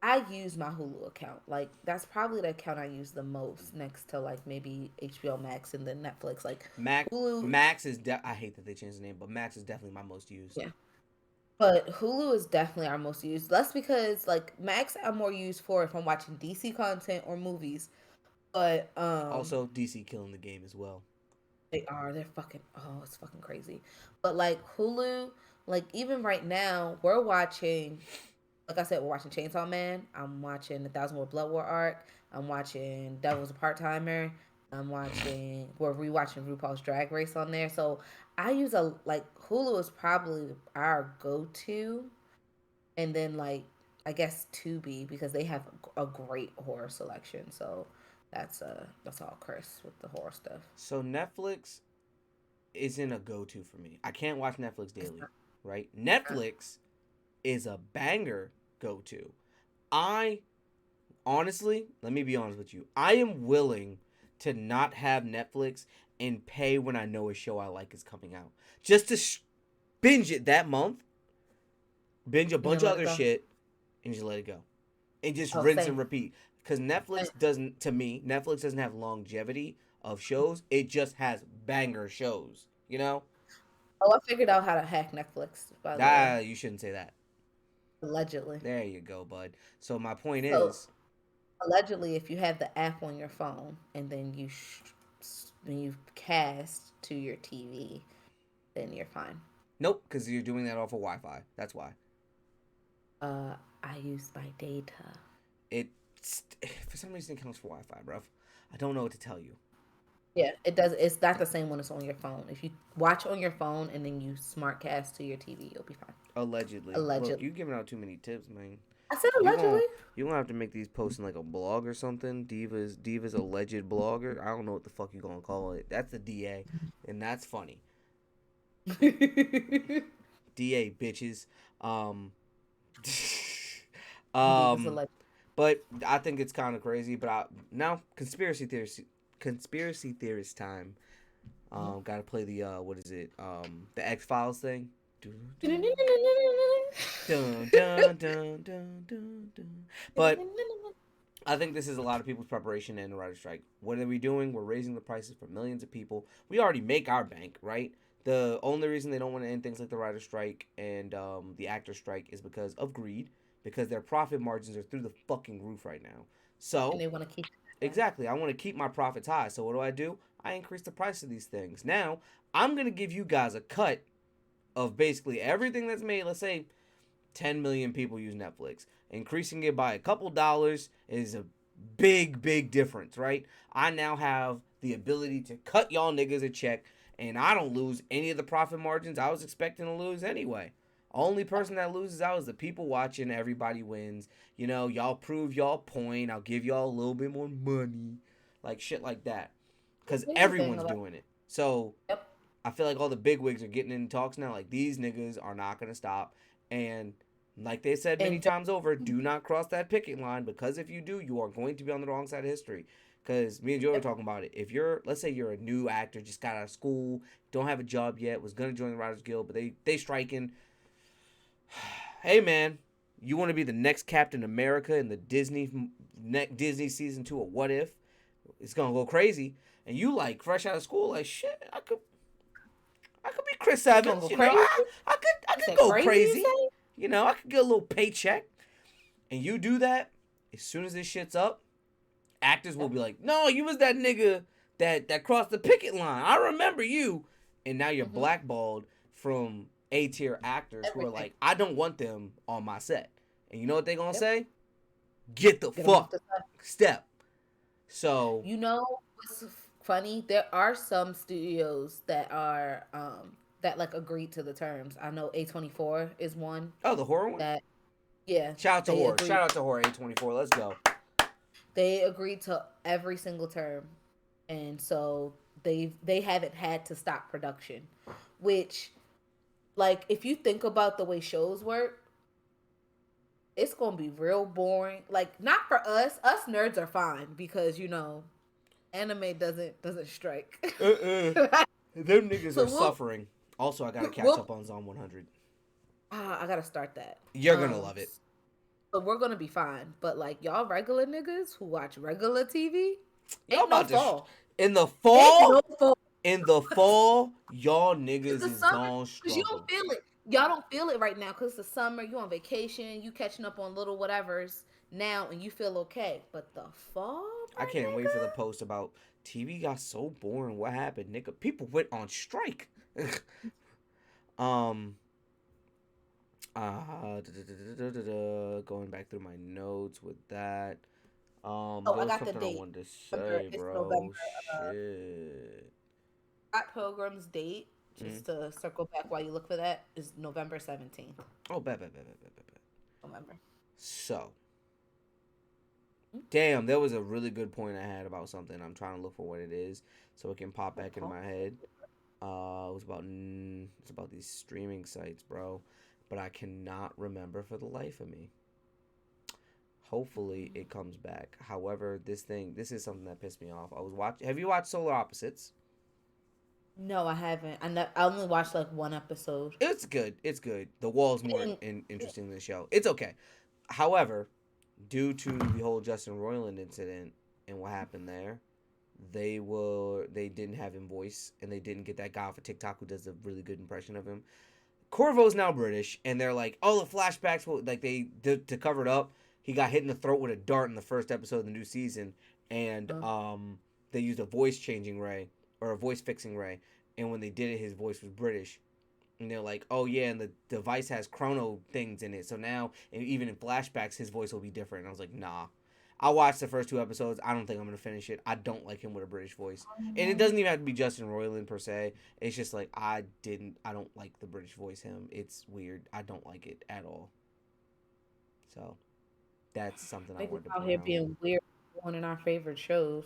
I use my Hulu account. Like that's probably the account I use the most next to like maybe HBO Max and then Netflix. Like Hulu, Max is I hate that they changed the name, but Max is definitely my most used. yeah. But Hulu is definitely our most used. That's because like Max I'm more used for if I'm watching DC content or movies. But Also, DC killing the game as well. they are. They're fucking. Oh, it's fucking crazy. But like Hulu, like even right now, we're watching. Like I said, we're watching Chainsaw Man. I'm watching the Thousand War Blood War arc. I'm watching Devil's a Part Timer. We're rewatching RuPaul's Drag Race on there. So I use a like Hulu is probably our go to, and then like I guess Tubi because they have a great horror selection. So that's all Chris with the horror stuff. So Netflix isn't a go-to for me. I can't watch Netflix It's daily, not. right? Netflix is a banger go-to. I honestly, let me be honest with you. I am willing to not have Netflix and pay when I know a show I like is coming out. Just to binge it that month, binge a And then bunch of let it other go. shit, and just let it go. And just Oh, rinse same. and repeat. Because Same. Netflix doesn't, to me, Netflix doesn't have longevity of shows. It just has banger shows. You know? Oh, I figured out how to hack Netflix, by the way. Ah, you shouldn't say that. Allegedly. There you go, bud. So my point So is, allegedly, if you have the app on your phone and then you cast to your TV, then you're fine. nope, because you're doing that off of Wi-Fi. That's why. I use my data. It for some reason it counts for Wi-Fi, bruv. I don't know what to tell you. Yeah, it does. It's not the same when it's on your phone. If you watch on your phone and then you smart cast to your TV, you'll be fine. Allegedly. Look, Allegedly. you giving out too many tips, man. I said You allegedly. gonna you gonna have to make these posts in like a blog or something. Diva's alleged blogger. I don't know what the fuck you gonna call it. That's the DA, and that's funny. DA bitches. Um, Divas um, alleged. but I think it's kind of crazy. But now conspiracy theorist time. Gotta play the what is it? The X Files thing. Dun, dun, dun, dun, dun, dun. But I think this is a lot of people's preparation and the writer's strike. What are we doing? We're raising the prices for millions of people. We already make our bank, right? The only reason they don't want to end things like the writer's strike and the actor strike is because of greed, because their profit margins are through the fucking roof right now. And So, they want to keep it that way. exactly, I want to keep my profits high. So, what do? I increase the price of these things. Now, I'm going to give you guys a cut of basically everything that's made. Let's say 10 million people use Netflix. Increasing it by a couple dollars is a big difference, right? I now have the ability to cut y'all niggas a check and I don't lose any of the profit margins I was expecting to lose anyway. Only person that loses out is the people watching. Everybody wins. You know, y'all prove y'all point. I'll give y'all a little bit more money. Like shit like that. Because Here's the thing everyone's about doing it. So yep. I feel like all the big wigs are getting in talks now. Like these niggas are not gonna stop. And like they said many And times over, do not cross that picket line because if you do, you are going to be on the wrong side of history. Because me and Joe were yep. talking about it. If you're, let's say you're a new actor, just got out of school, don't have a job yet, was gonna join the Writers Guild, but they striking. Hey man, you want to be the next Captain America in the Disney season 2 of What If? It's gonna go crazy. And you like fresh out of school, like shit. I could be Chris You gonna Evans, go you know. crazy? I You could said go crazy, you crazy. say? You know, I could get a little paycheck. And you do that, as soon as this shit's up, actors will Yep. be like, "No, you was that nigga that crossed the picket line. I remember you." And now you're Mm-hmm. blackballed from A tier actors who are Everything. like, "I don't want them on my set." And you know what they gonna Yep. say? Get the Get them off fuck the side. step. So You know what's funny? There are some studios that like agreed to the terms. I know A24 is one oh, the horror one. that yeah, Shout out to they horror. agreed. Shout out to horror A24. Let's go. They agreed to every single term, and so they haven't had to stop production. Which, like, if you think about the way shows work, it's gonna be real boring. Like, not for us. Us nerds are fine because anime doesn't strike. Them niggas So are suffering. Also, I gotta catch we'll up on Zone 100. I gotta start that. You're gonna love it. So we're gonna be fine. But like y'all regular niggas who watch regular TV, Y'all ain't no about to fall. in the Ain't fall. no fall. In the fall, y'all It's niggas the is summer gonna because you struggle. don't feel it. Y'all don't feel it right now because it's the summer. You on vacation. You catching up on little whatevers now, and you feel okay. But the fall, I my can't wait for the nigga. post about TV got so boring. What happened, nigga? People went on strike. um. Going back through my notes with that. Oh, There I was got the something I date. wanted to November. say, It's bro. November. Shit. Scott Pilgrim's date, Mm. just to circle back while you look for that, is November 17th. Oh, bad. November. So, damn, there was a really good point I had about something. I'm trying to look for what it is so it can pop back in my head. It's about these streaming sites, bro. But I cannot remember for the life of me. Hopefully it comes back. However, this is something that pissed me off. I was watching. Have you watched Solar Opposites? No, I haven't. I only watched like one episode. It's good. It's good. The wall's more Didn't- interesting than the show. It's okay. However, due to the whole Justin Roiland incident and what happened there, they didn't have him voice and they didn't get that guy off of TikTok who does a really good impression of him. Corvo's now British, and they're like, oh, the flashbacks will like they to cover it up. He got hit in the throat with a dart in the first episode of the new season, and they used a voice changing ray or a voice fixing ray, and when they did it, his voice was British. And they're like, oh yeah, and the device has chrono things in it, so now and even in flashbacks, his voice will be different. And I was like, nah. I watched the first two episodes. I don't think I'm gonna finish it. I don't like him with a British voice, and it doesn't even have to be Justin Roiland per se. It's just like I don't like the British voice. Him, it's weird. I don't like it at all. So that's something I Niggas wanted to out point here out. being weird, one of our favorite shows.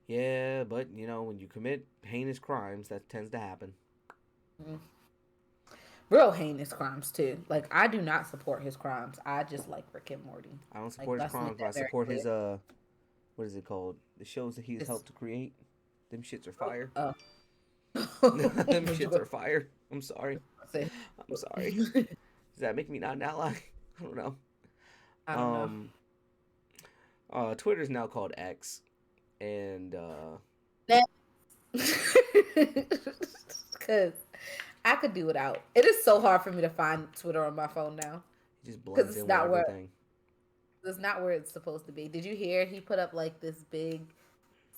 Yeah, but you know when you commit heinous crimes, that tends to happen. Mm. Real heinous crimes too. Like I do not support his crimes. I just like Rick and Morty. I don't Like support his let's make crimes, but I that very support clear. his what is it called? The shows that he's It's helped to create. Them shits are fire. uh, Them shits are fire. I'm sorry. I'm sorry. I Does that make me not an ally? I don't know. don't know. Um, Twitter's now called X, and Because I could do without. It is so hard for me to find Twitter on my phone now it just because blends it's in with not where everything. it's supposed to be. Did you hear he put up like this big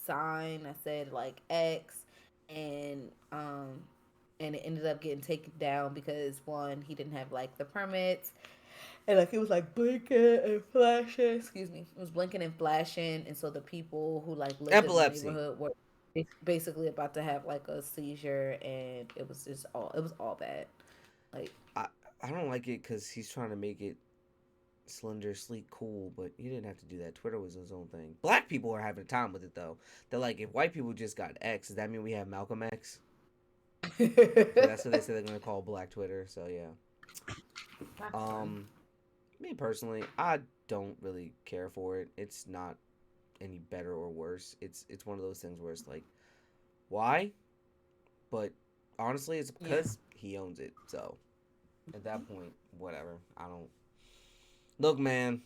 sign that said like X, and and it ended up getting taken down because one, he didn't have like the permits, and like it was like blinking and flashing. Excuse me, it was blinking and flashing, and so the people who like lived in the Epilepsy. neighborhood were basically about to have like a seizure, and it was all bad. Like I I don't like it because he's trying to make it slender, sleek, cool, but he didn't have to do that. Twitter was his own thing. Black people are having a time with it though. They're like, if white people just got X, does that mean we have Malcolm X? So that's what they say they're gonna call Black Twitter. So yeah. that's fun. Um, Me personally, I don't really care for it. It's not any better or worse. It's one of those things where it's like, why? But honestly, it's Yeah. because he owns it. So at that point, whatever. I don't look, man.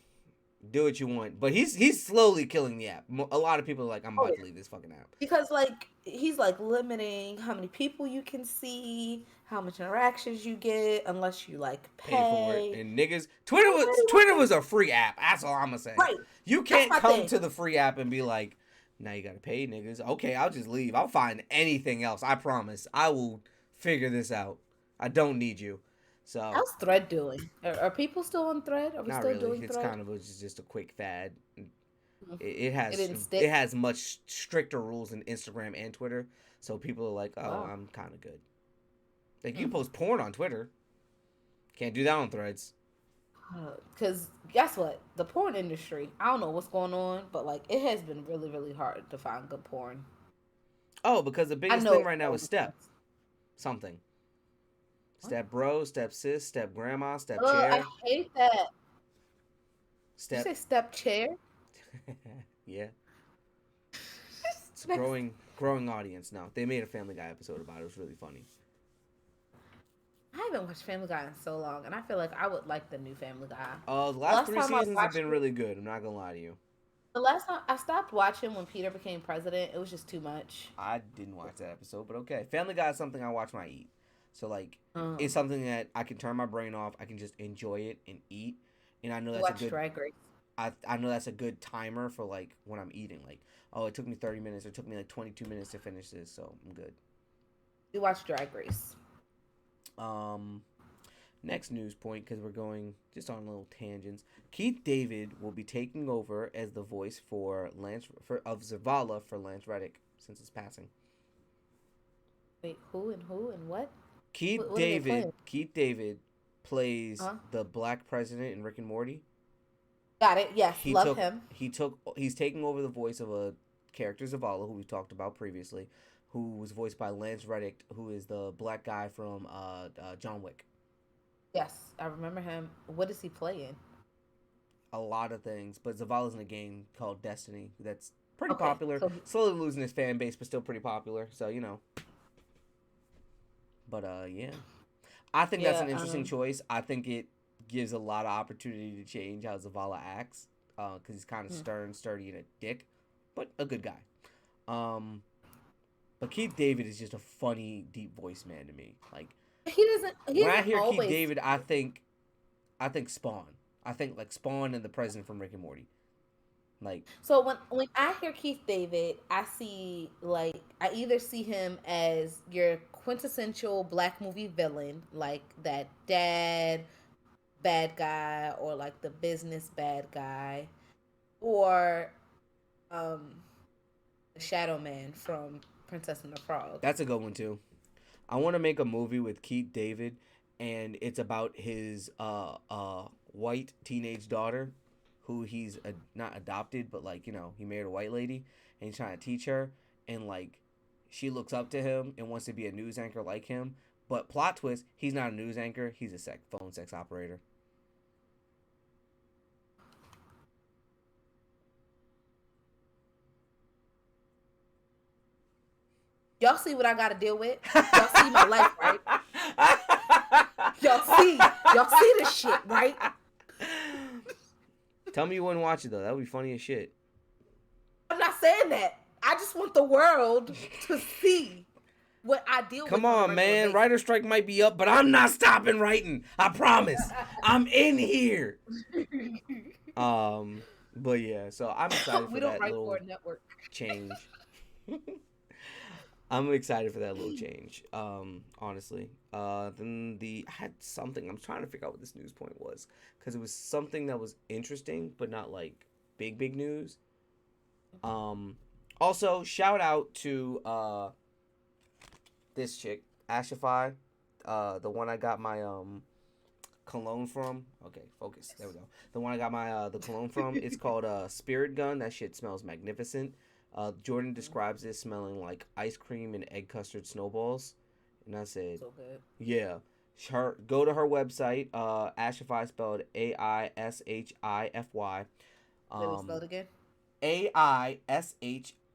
Do what you want, but he's slowly killing the app. A lot of people are like, I'm Oh about yeah. to leave this fucking app. Because like he's like limiting how many people you can see, how much interactions you get, unless you like Pay for it, pay. and niggas, Nobody Twitter wants was a free app. That's all I'm gonna say. right. You That's can't my come thing. to the free app and be like, now you gotta pay, niggas. Okay, I'll just leave. I'll find anything else. I promise. I will figure this out. I don't need you. So How's Thread doing? Are people still on Thread? Are we not still really. doing It's Thread? kind of just a quick fad. Mhm. It It has didn't stick. much stricter rules than Instagram and Twitter. So people are like, oh, Wow. I'm kind of good. Like you Mm. post porn on Twitter, can't do that on Threads. Because guess what? The porn industry, I don't know what's going on, but like it has been really, really hard to find good porn. Oh, because the I biggest know thing it's right now more is than step once. something. What? Step bro, step sis, step grandma, step I chair, hate that. Did you step. say step chair? Yeah, it's a growing audience now. They made a Family Guy episode about it. It was really funny. I haven't watched Family Guy in so long, and I feel like I would like the new Family Guy. The The last last three time I seasons have watched been it, really good. I'm not gonna lie to you. the last time I stopped watching when Peter became president, it was just too much. I didn't watch that episode, but okay. Family Guy is something I watch when I eat. So like, it's Um, something that I can turn my brain off. I can just enjoy it and eat, and I know you that's a watch good. Drag Race. I know that's a good timer for like when I'm eating. Like, oh, it took me 30 minutes. Or it took me like 22 minutes to finish this, so I'm good. You watch Drag Race. Um, Next news point because we're going just on little tangents. Keith David will be taking over as the voice for of Zavala for Lance Reddick since his passing. Wait, who and what? What are they playing? Keith David plays Huh? the black president in Rick and Morty. Got it. Yes, love him. He's taking over the voice of a character Zavala who we talked about previously, who was voiced by Lance Reddick, who is the black guy from John Wick. Yes, I remember him. What is he playing? A lot of things, but Zavala's in a game called Destiny that's pretty Okay, popular. so Slowly losing his fan base, but still pretty popular. So you know. But yeah, I think that's yeah, an interesting choice. I think it gives a lot of opportunity to change how Zavala acts, because he's kind of hmm. stern, sturdy, and a dick, but a good guy. Um, but Keith David is just a funny, deep voice man to me. Like He When I doesn't hear Keith always. David, I think Spawn. I think like Spawn and the President from Rick and Morty. Like So when I hear Keith David, I see like I either see him as your quintessential black movie villain, like that dad bad guy or like the business bad guy, or um the Shadow Man from Princess and the Frog. that's a good one too. I want to make a movie with Keith David, and it's about his white teenage daughter, who he's not adopted, but like he married a white lady, and he's trying to teach her, and like she looks up to him and wants to be a news anchor like him. But plot twist, he's not a news anchor; he's a phone sex operator. Y'all see what I got to deal with? Y'all see my life, right? Y'all see this shit, right? Tell me you wouldn't watch it though. That would be funny as shit. I'm not saying that. I just want the world to see what I deal with. Come On a on, regular man. basis. Writer strike might be up, but I'm not stopping writing. I promise. I'm in here. But yeah, so I'm excited We for don't that write for little a network. change. I'm excited for that little change. Honestly. Then I had something. I'm trying to figure out what this news point was because it was something that was interesting, but not like big news. Um, Also shout out to this chick, Ashify, the one I got my cologne from. Okay, focus. There we go. The one I got my the cologne from. It's called Spirit Gun. That shit smells magnificent. Jordan describes it smelling like ice cream and egg custard snowballs, and I said, So good. yeah. Go to her website. Ashify spelled Aishify. Let me spell it Um, again.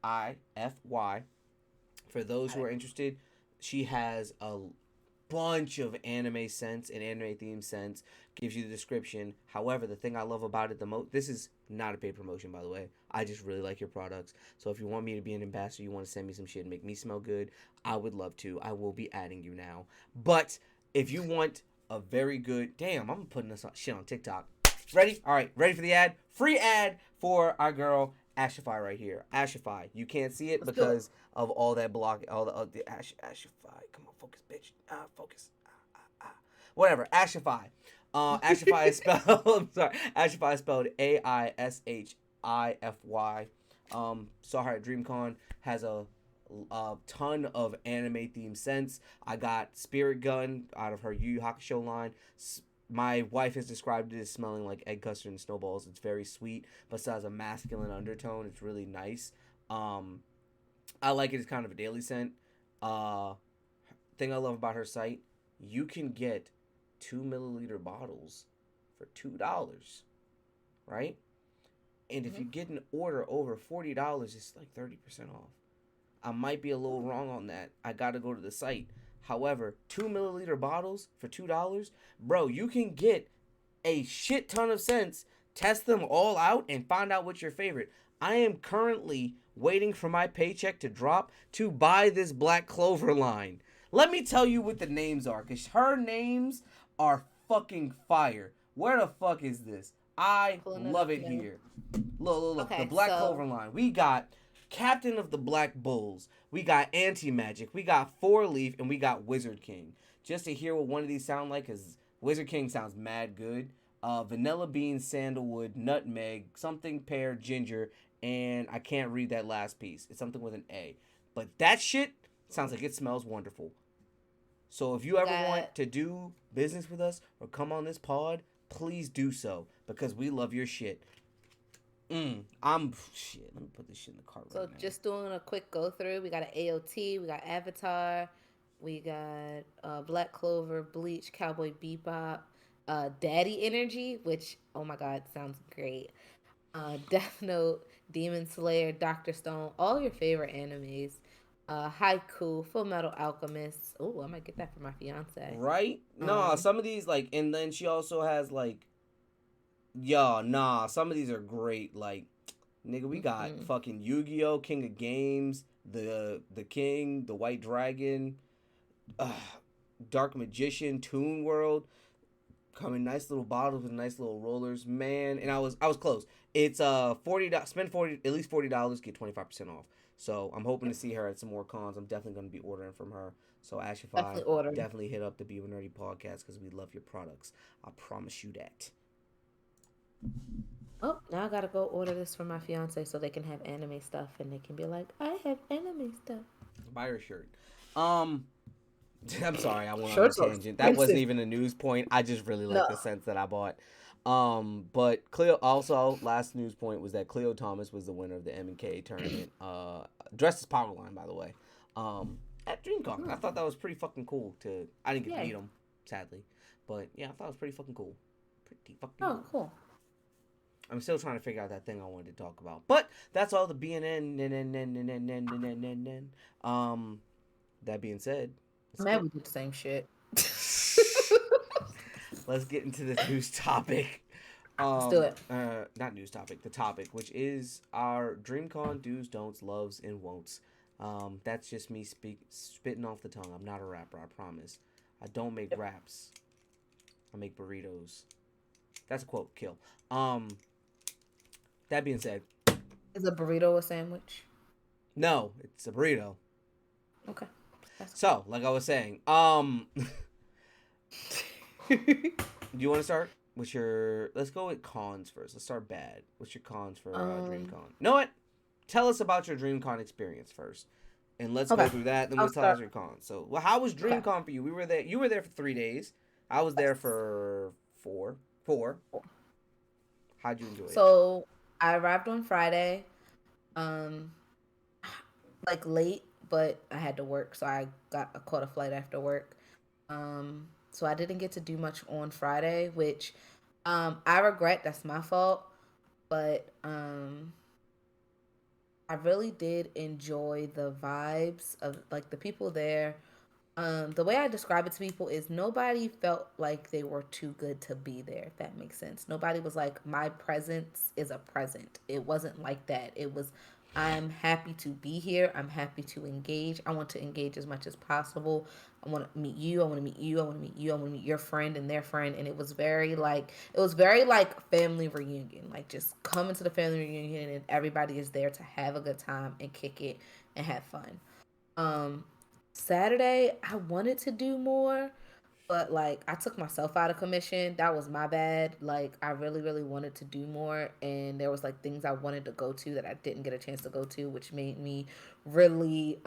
Aishify. For those Got who it. are interested, she has a bunch of anime scents and anime theme scents. Gives you the description. However, the thing I love about it the most, this is not a paid promotion, by the way. I just really like your products. So if you want me to be an ambassador, you want to send me some shit and make me smell good, I would love to. I will be adding you now. But if you want a very good, damn, I'm putting this shit on TikTok. Ready? All right, ready for the ad? Free ad for our girl Ashify right here. Ashify. You can't see it Let's do it. because of all that block, all the Ashify. Come on, focus, bitch. Focus. Whatever. Ashify. Ashify is spelled. I'm sorry. Ashify is spelled Aishify. Saw at Dream Con has a ton of anime themed scents. I got Spirit Gun out of her Yu Yu Hakusho line. My wife has described it as smelling like egg custard and snowballs. It's very sweet, but still has a masculine undertone. It's really nice. Um, I like it as kind of a daily scent. Uh, Thing I love about her site, you can get 2 milliliter bottles for $2, right? And if Mm-hmm. you get an order over $40, it's like 30% off. I might be a little wrong on that. I gotta go to the site. However, 2 milliliter bottles for $2, bro, you can get a shit ton of scents, test them all out, and find out what's your favorite. I am currently waiting for my paycheck to drop to buy this Black Clover line. Let me tell you what the names are, because her names are fucking fire. Where the fuck is this? I Pulling it love up it now. here. Look. The Okay, Black so Clover line. We got Captain of the Black Bulls. We got Anti Magic. We got Four Leaf, and we got Wizard King. Just to hear what one of these sound like, because Wizard King sounds mad good. Vanilla bean, sandalwood, nutmeg, something pear, ginger, and I can't read that last piece. It's something with an A. But that shit sounds like it smells wonderful. So if you ever got want to do business with us or come on this pod, please do so because we love your shit. I'm shit. Let me put this shit in the cart so right now. just doing a quick go through. We got an AOT. We got Avatar. We got Black Clover, Bleach, Cowboy Bebop, Daddy Energy, which oh my god sounds great. Death Note, Demon Slayer, Doctor Stone, all your favorite animes. Haiku, Full Metal Alchemist. Oh, I might get that for my fiance. Right? Nah, Um, some of these like, and then she also has like, some of these are great. Like, nigga, we got mm-mm. fucking Yu-Gi-Oh, King of Games, the King, the White Dragon. Uh, Dark Magician, Toon World. Come in nice little bottles with nice little rollers, man. And I was close. It's $40. Spend 40 at least $40, get 25% off. So I'm hoping to see her at some more cons. I'm definitely going to be ordering from her. So Ashify, Definitely ordering. definitely hit up the Be Nerdy podcast because we love your products. I promise you that. Oh, now I gotta go order this for my fiance so they can have anime stuff and they can be like, I have anime stuff. Buy her shirt. Um, I'm sorry, I went on a Shirts are tangent. That wasn't expensive. even a news point. I just really like No. the scents that I bought. But Cleo also last news point was that Cleo Thomas was the winner of the M&K tournament. Dressed as Powerline, by the way. At DreamCon, I thought that was pretty fucking cool. I didn't get to Yay. meet him, sadly, but yeah, I thought it was pretty fucking cool. Pretty fucking Oh, cool. cool. I'm still trying to figure out that thing I wanted to talk about, but that's all the BNN. That being said, Man, we did the same shit. let's get into this news topic. Let's do it. Not news topic, the topic, which is our DreamCon do's, don'ts, loves, and won'ts. That's just me spitting off the tongue. I'm not a rapper, I promise. I don't make raps. I make burritos. That's a quote, kill. That being said, Is a burrito a sandwich? no, it's a burrito. Okay. So, like I was saying, do you want to start with your? Let's go with cons first. Let's start bad. What's your cons for DreamCon? You know what? Tell us about your DreamCon experience first, and let's go through that. Then we'll tell us your cons. So, well, how was DreamCon for you? We were there. You were there for 3 days. I was there for four. How'd you enjoy it? So I arrived on Friday, like late, but I had to work, so I caught a flight after work. So I didn't get to do much on Friday, which I regret. That's my fault. But I really did enjoy the vibes of like the people there. The way I describe it to people is nobody felt like they were too good to be there, if that makes sense. Nobody was like, my presence is a present. It wasn't like that. It was, I'm happy to be here. I'm happy to engage. I want to engage as much as possible. I want to meet you. I want to meet you. I want to meet you. I want to meet your friend and their friend. And it was very like family reunion. Like just come into the family reunion and everybody is there to have a good time and kick it and have fun. Saturday, I wanted to do more, but like I took myself out of commission. That was my bad. Like I really, really wanted to do more, and there was like things I wanted to go to that I didn't get a chance to go to, which made me really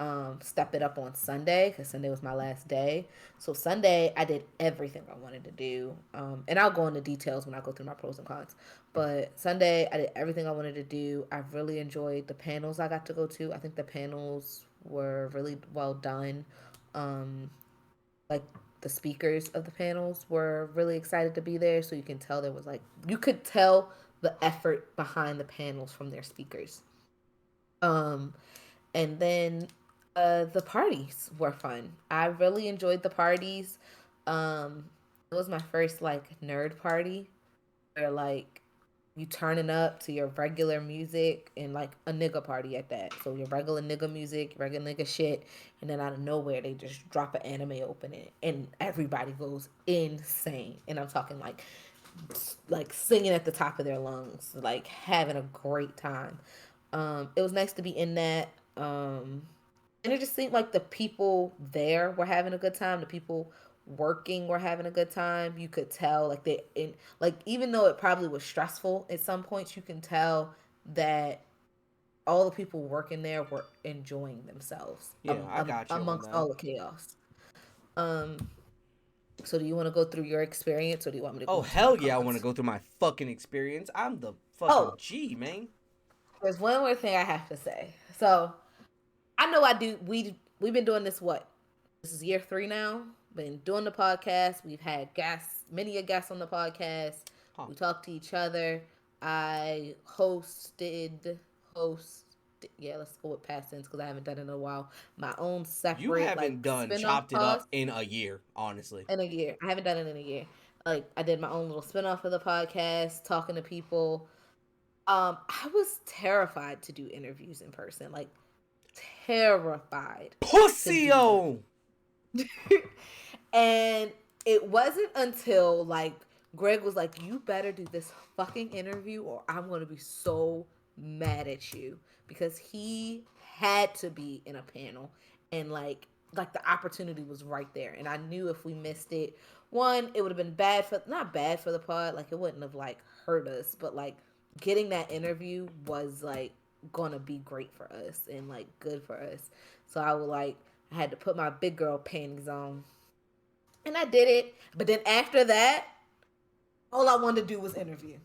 step it up on Sunday because Sunday was my last day. So Sunday, I did everything I wanted to do, and I'll go into details when I go through my pros and cons. But Sunday, I did everything I wanted to do. I really enjoyed the panels I got to go to. I think the panels were really well done. Like the speakers of the panels were really excited to be there, so you can tell there was like you could tell the effort behind the panels from their speakers. And then the parties were fun. I really enjoyed the parties. It was my first like nerd party where like you turning up to your regular music and like a nigga party at that. So your regular nigga music, regular nigga shit, and then out of nowhere they just drop an anime opening and everybody goes insane. And I'm talking like singing at the top of their lungs, like having a great time. It was nice to be in that. And it just seemed like the people there were having a good time. The people working were having a good time. You could tell like even though it probably was stressful at some points, you can tell that all the people working there were enjoying themselves. Yeah, I got you amongst on that. all the chaos. So do you want to go through your experience or do you want me to go Oh into hell my yeah, I cons? want to go through my fucking experience. I'm the fucking G, man. There's one more thing I have to say. So I know I do. We've been doing this. What? This is year 3 now. Been doing the podcast. We've had guests, many a guests on the podcast. Huh. We talked to each other. I hosted. Yeah, let's go with past tense because I haven't done it in a while. My own separate. You haven't like, done spin-off chopped it up in a year, honestly. in a year. I haven't done it in a year. Like I did my own little spinoff of the podcast, talking to people. I was terrified to do interviews in person. Like terrified. Pussy-o! And it wasn't until like Greg was like, "You better do this fucking interview, or I'm gonna be so mad at you," because he had to be in a panel, and like the opportunity was right there, and I knew if we missed it, one, it would have been bad for not bad for the pod, like it wouldn't have like hurt us, but like getting that interview was like gonna be great for us and like good for us. So I had to put my big girl panties on and I did it. But then after that, all I wanted to do was interview.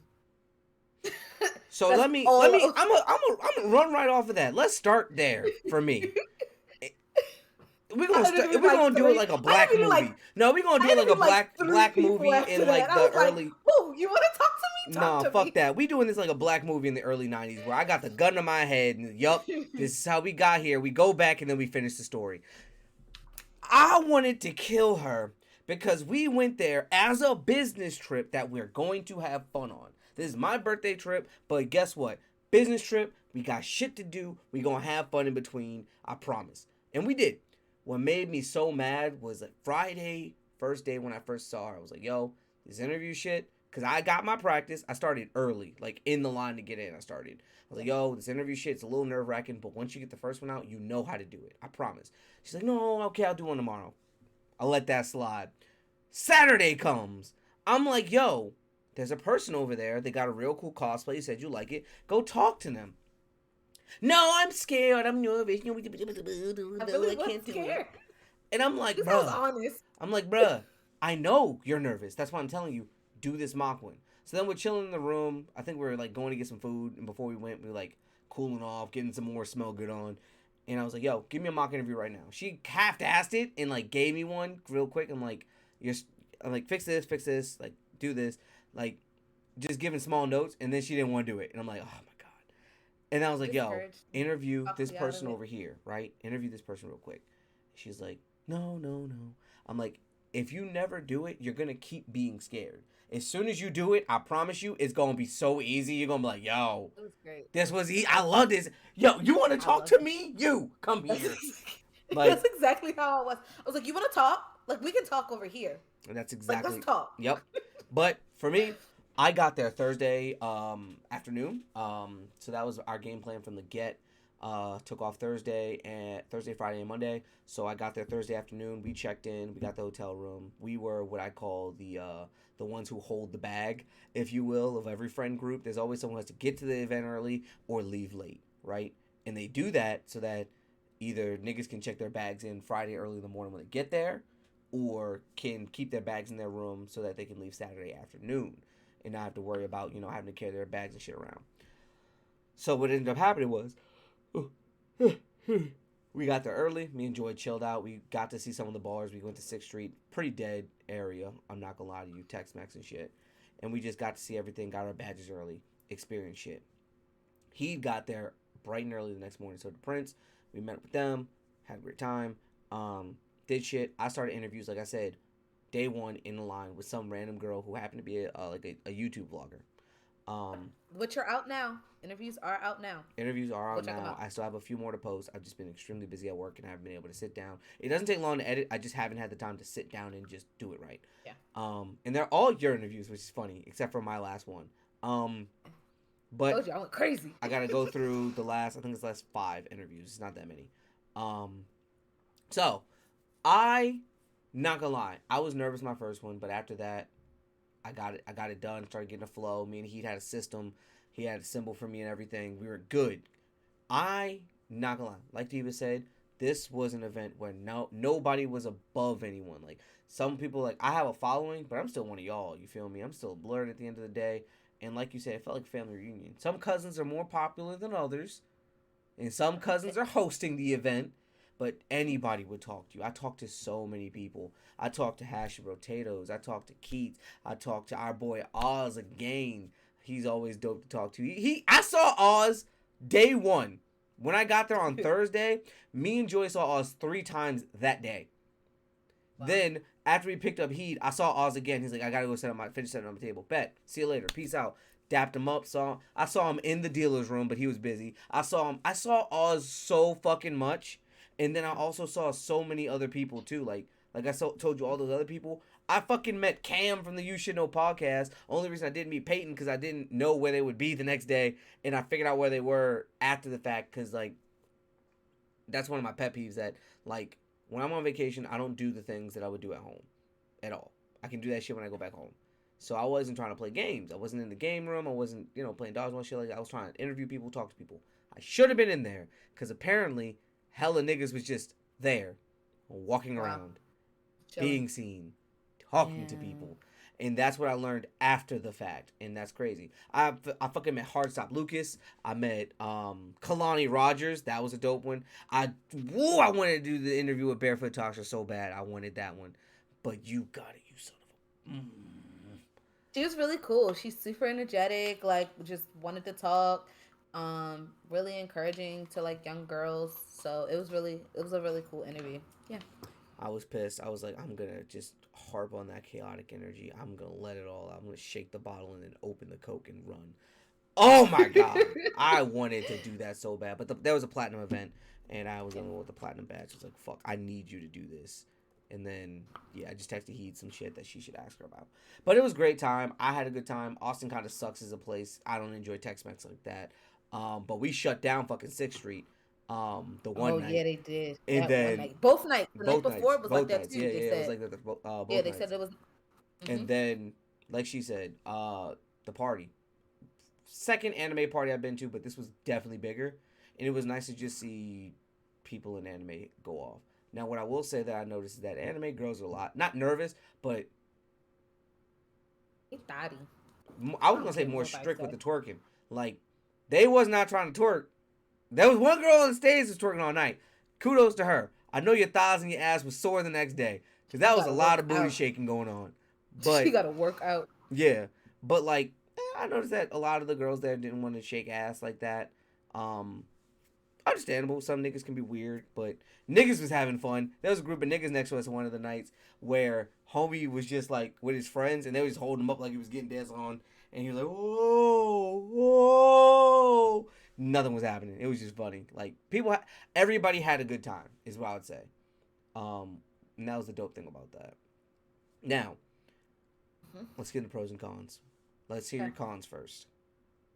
So That's let all. me I'm gonna run right off of that. Let's start there for me. I We're interviewed like gonna do it three. like a black movie. No, we're gonna I do it like a interviewed like three black people movie after in that. like I the was like, early. "Oh, you want to talk to me? Talk Nah, to fuck me." that. We doing this like a black movie in the early '90s where I got the gun to my head and yup, this is how we got here. We go back and then we finish the story. I wanted to kill her because we went there as a business trip that we're going to have fun on. This is my birthday trip, but guess what? Business trip, we got shit to do. We gonna have fun in between, I promise. And we did. What made me so mad was like Friday, first day when I first saw her. I was like, yo, this interview shit, because I got my practice. I started early, like in the line to get in. I started. I was like, yo, this interview shit's a little nerve wracking, but once you get the first one out, you know how to do it. I promise. She's like, no, okay, I'll do one tomorrow. I'll let that slide. Saturday comes. I'm like, yo, there's a person over there. They got a real cool cosplay. You said you like it. Go talk to them. No, I'm scared. I'm nervous. I really I wasn't can't do it. scared. And I'm like, This sounds bruh. honest. I'm like, bruh, I know you're nervous. That's why I'm telling you, do this mock one. So then we're chilling in the room. I think we were like going to get some food. And before we went, we were like cooling off, getting some more smell good on. And I was like, yo, give me a mock interview right now. She half-assed it and like gave me one real quick. I'm like, fix this, like do this, like just giving small notes. And then she didn't want to do it. And I'm like, oh my God. And I was like, yo, Discouraged. interview Talk this me out of person it. over here, right? Interview this person real quick. She's like, no, no, no. I'm like, if you never do it, you're going to keep being scared. As soon as you do it, I promise you, it's going to be so easy. You're going to be like, yo, It was great. this was easy. I love this. Yo, you want to I talk love to it. me? You, come That's, here. that's Like, exactly how I was. I was like, "You want to talk? Like, we can talk over here. that's Like, exactly, let's talk." yep. But for me, I got there Thursday afternoon. So that was our game plan from the get. Took off Thursday, Friday, and Monday. So I got there Thursday afternoon. We checked in. We got the hotel room. We were what I call the ones who hold the bag, if you will, of every friend group. There's always someone who has to get to the event early or leave late, right? And they do that so that either niggas can check their bags in Friday early in the morning when they get there, or can keep their bags in their room so that they can leave Saturday afternoon and not have to worry about having to carry their bags and shit around. So what ended up happening was we got there early. Me and Joy chilled out. We got to see some of the bars. We went to 6th Street. Pretty dead area. I'm not going to lie to you. Tex-Mex and shit. And we just got to see everything. Got our badges early. Experience shit. He got there bright and early the next morning. So the Prince, we met up with them. Had a great time. Did shit. I started interviews, like I said, day one in the line with some random girl who happened to be a YouTube vlogger. Which are out now. Interviews are out now. Interviews are Go out check them now. out. I still have a few more to post. I've just been extremely busy at work and I haven't been able to sit down. It doesn't take long to edit. I just haven't had the time to sit down and just do it right. Yeah. And they're all your interviews, which is funny, except for my last one. But Told you I went crazy. I gotta go through I think it's the last 5 interviews. It's not that many. So not gonna lie, I was nervous my first one, but after that, I got it done. Started getting a flow. Me and he had a system. He had a symbol for me and everything. We were good. Not gonna lie, like Diva said, this was an event where nobody was above anyone. Like some people, like I have a following, but I'm still one of y'all. You feel me? I'm still blurred at the end of the day. And like you said, it felt like a family reunion. Some cousins are more popular than others, and some cousins are hosting the event. But anybody would talk to you. I talked to so many people. I talked to Hash and Potatoes. I talked to Keats. I talked to our boy Oz again. He's always dope to talk to. I saw Oz day one. When I got there on Thursday, me and Joy saw Oz 3 times that day. Wow. Then after we picked up Heat, I saw Oz again. He's like, I gotta go finish setting up my table. Bet. See you later. Peace out. Dapped him up. I saw him in the dealer's room, but he was busy. I saw Oz so fucking much. And then I also saw so many other people too. Like Like I told you, all those other people. I fucking met Cam from the You Should Know podcast. Only reason I didn't meet Peyton because I didn't know where they would be the next day, and I figured out where they were after the fact. Because like that's one of my pet peeves that like when I'm on vacation, I don't do the things that I would do at home at all. I can do that shit when I go back home. So I wasn't trying to play games. I wasn't in the game room. I wasn't, playing dodgeball shit like that. I was trying to interview people, talk to people. I should have been in there because apparently hella niggas was just there, walking Wow. around, Chilling. being seen, talking to Yeah. people. And that's what I learned after the fact, and that's crazy. I fucking met Hardstop Lucas. I met Kalani Rogers. That was a dope one. I wanted to do the interview with Barefoot Tasha so bad. I wanted that one, but you got it, you son of a. She was really cool. She's super energetic, like just wanted to talk. Really encouraging to like young girls. So it was a really cool interview. Yeah. I was pissed. I was like, I'm gonna just harp on that chaotic energy. I'm gonna let it all out. I'm gonna shake the bottle and then open the Coke and run. Oh my god, I wanted to do that so bad, but there was a platinum event, and I was the only one with the platinum badge. I was like, "Fuck, I need you to do this." And then yeah, I just texted Heat some shit that she should ask her about. But it was a great time. I had a good time. Austin kind of sucks as a place. I don't enjoy Tex-Mex like that. But we shut down fucking Sixth Street, the one Oh night, yeah, they did and that one then night. Both nights. The night both before nights, was like both that nights. too. Yeah, They yeah, it was said. like that Yeah, both they said nights. it was. And Hmm. then, like she said, the party second anime party I've been to, but this was definitely bigger, and it was nice to just see people in anime go off. Now, what I will say that I noticed is that anime girls are a lot not nervous, but Hey, Thotty. I I was gonna don't say care what more nobody strict with say. the twerking. Like they was not trying to twerk. There was one girl on the stage that was twerking all night. Kudos to her. I know your thighs and your ass was sore the next day because She that was got a to lot work of booty out. shaking going on. She But got to work out. yeah, but like I noticed that a lot of the girls there didn't want to shake ass like that. Um, Understandable. Some niggas can be weird, but niggas was having fun. There was a group of niggas next to us one of the nights where homie was just like with his friends, and they was holding him up like he was getting danced on, and he was like, "Whoa, whoa!" Nothing was happening. It was just funny. Like everybody had a good time, is what I would say. Um, and that was the dope thing about that. Now, Mhm. let's get into pros and cons. Let's hear Okay. your cons first.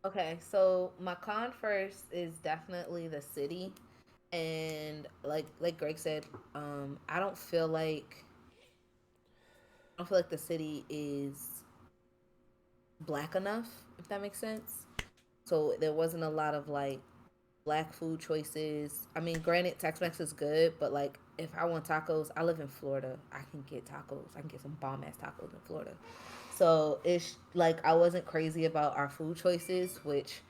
Okay, so my con first is definitely the city, and like Greg said, I don't feel like the city is black enough, if that makes sense. So there wasn't a lot of like black food choices. I mean, granted, Tex-Mex is good, but like if I want tacos, I live in Florida. I can get tacos. I can get some bomb ass tacos in Florida. So it's like I wasn't crazy about our food choices, which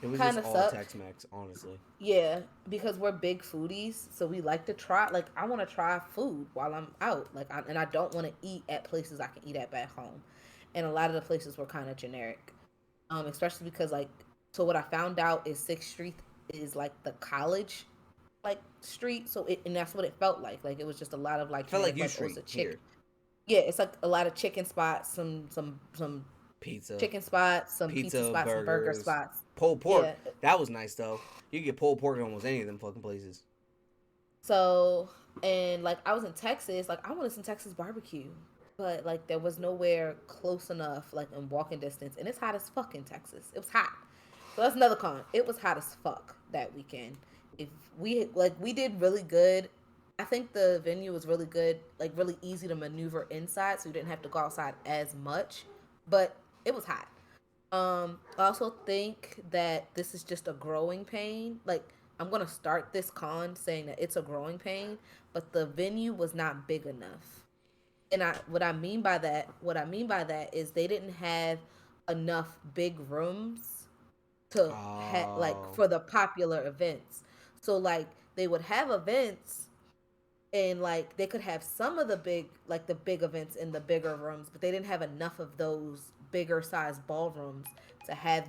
It was kind just of all sucked. Tex-Mex, honestly. Yeah, because we're big foodies, so we like to try. Like, I want to try food while I'm out. And I don't want to eat at places I can eat at back home. And a lot of the places were kind of generic, especially because like, so what I found out is Sixth Street is like the college like street. So and that's what it felt like. Like it was just a lot of like Felt like generic, U like oh, it's Street a chick. here. Yeah, it's like a lot of chicken spots, some Pizza, chicken spots, some pizza pizza, spots, some burger burgers, spots. pulled pork. Yeah, That was nice though. You can get pulled pork at almost any of them fucking places. so, and like I was in Texas, like I wanted some Texas barbecue, but like there was nowhere close enough, like in walking distance, and it's hot as fuck in Texas. It was hot, so that's another con. It was hot as fuck that weekend. If we did really good. I think the venue was really good, like really easy to maneuver inside, so you didn't have to go outside as much, but it was hot. I also think that this is just a growing pain. Like I'm gonna start this con saying that it's a growing pain, but the venue was not big enough. And what I mean by that is they didn't have enough big rooms to like Oh, for the popular events. So like they would have events and like they could have some of the big events in the bigger rooms, but they didn't have enough of those bigger size ballrooms to have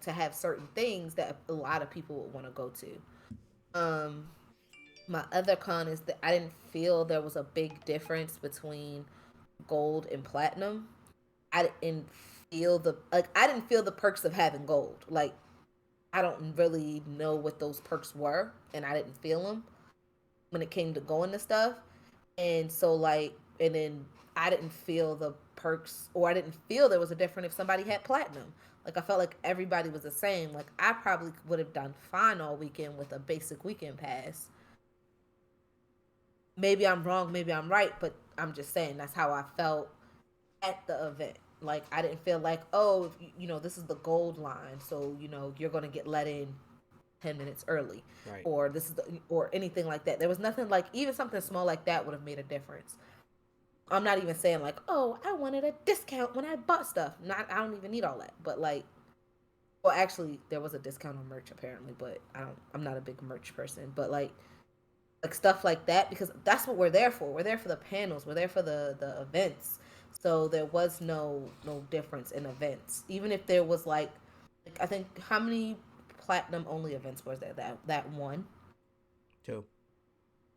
to have certain things that a lot of people would want to go to. um my other con is that I didn't feel there was a big difference between gold and platinum. I didn't feel the perks of having gold. Like I don't really know what those perks were, and I didn't feel them when it came to going to stuff. And so like, and then I didn't feel the perks, or I didn't feel there was a difference if somebody had platinum. Like I felt like everybody was the same. Like I probably would have done fine all weekend with a basic weekend pass. Maybe I'm wrong, maybe I'm right, but I'm just saying that's how I felt at the event. Like I didn't feel like, oh, if this is the gold line, so you're gonna get let in 10 minutes early, Right. or this is or anything like that. There was nothing like, even something small like that would have made a difference. I'm not even saying like, oh, I wanted a discount when I bought stuff. Not, I don't even need all that. But like, well, actually, there was a discount on merch apparently, but I'm not a big merch person. But like stuff like that, because that's what we're there for. We're there for the panels. We're there for the events. So there was no difference in events. Even if there was like I think, how many platinum only events was there? That one. Two.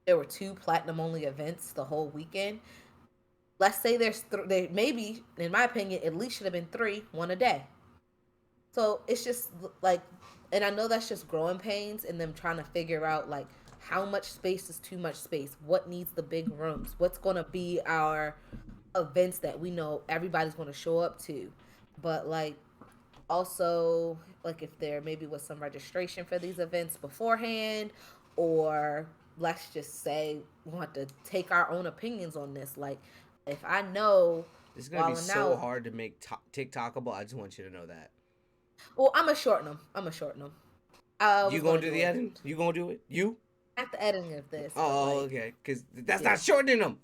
There were two platinum only events the whole weekend. Let's say there maybe, in my opinion, at least should have been three, one a day. So it's just like, and I know that's just growing pains and them trying to figure out like how much space is too much space, what needs the big rooms, what's going to be our events that we know everybody's going to show up to. But like, also, like if there maybe was some registration for these events beforehand, or let's just say we want to take our own opinions on this. Like if I know This is gonna be while I'm so out, hard to make TikTokable. I just want you to know that. well, I'm gonna shorten them. I You was gonna gonna do do the it, editing? You gonna do it? You? not the editing of this, but Oh, like, okay. Because that's yeah. not shortening them.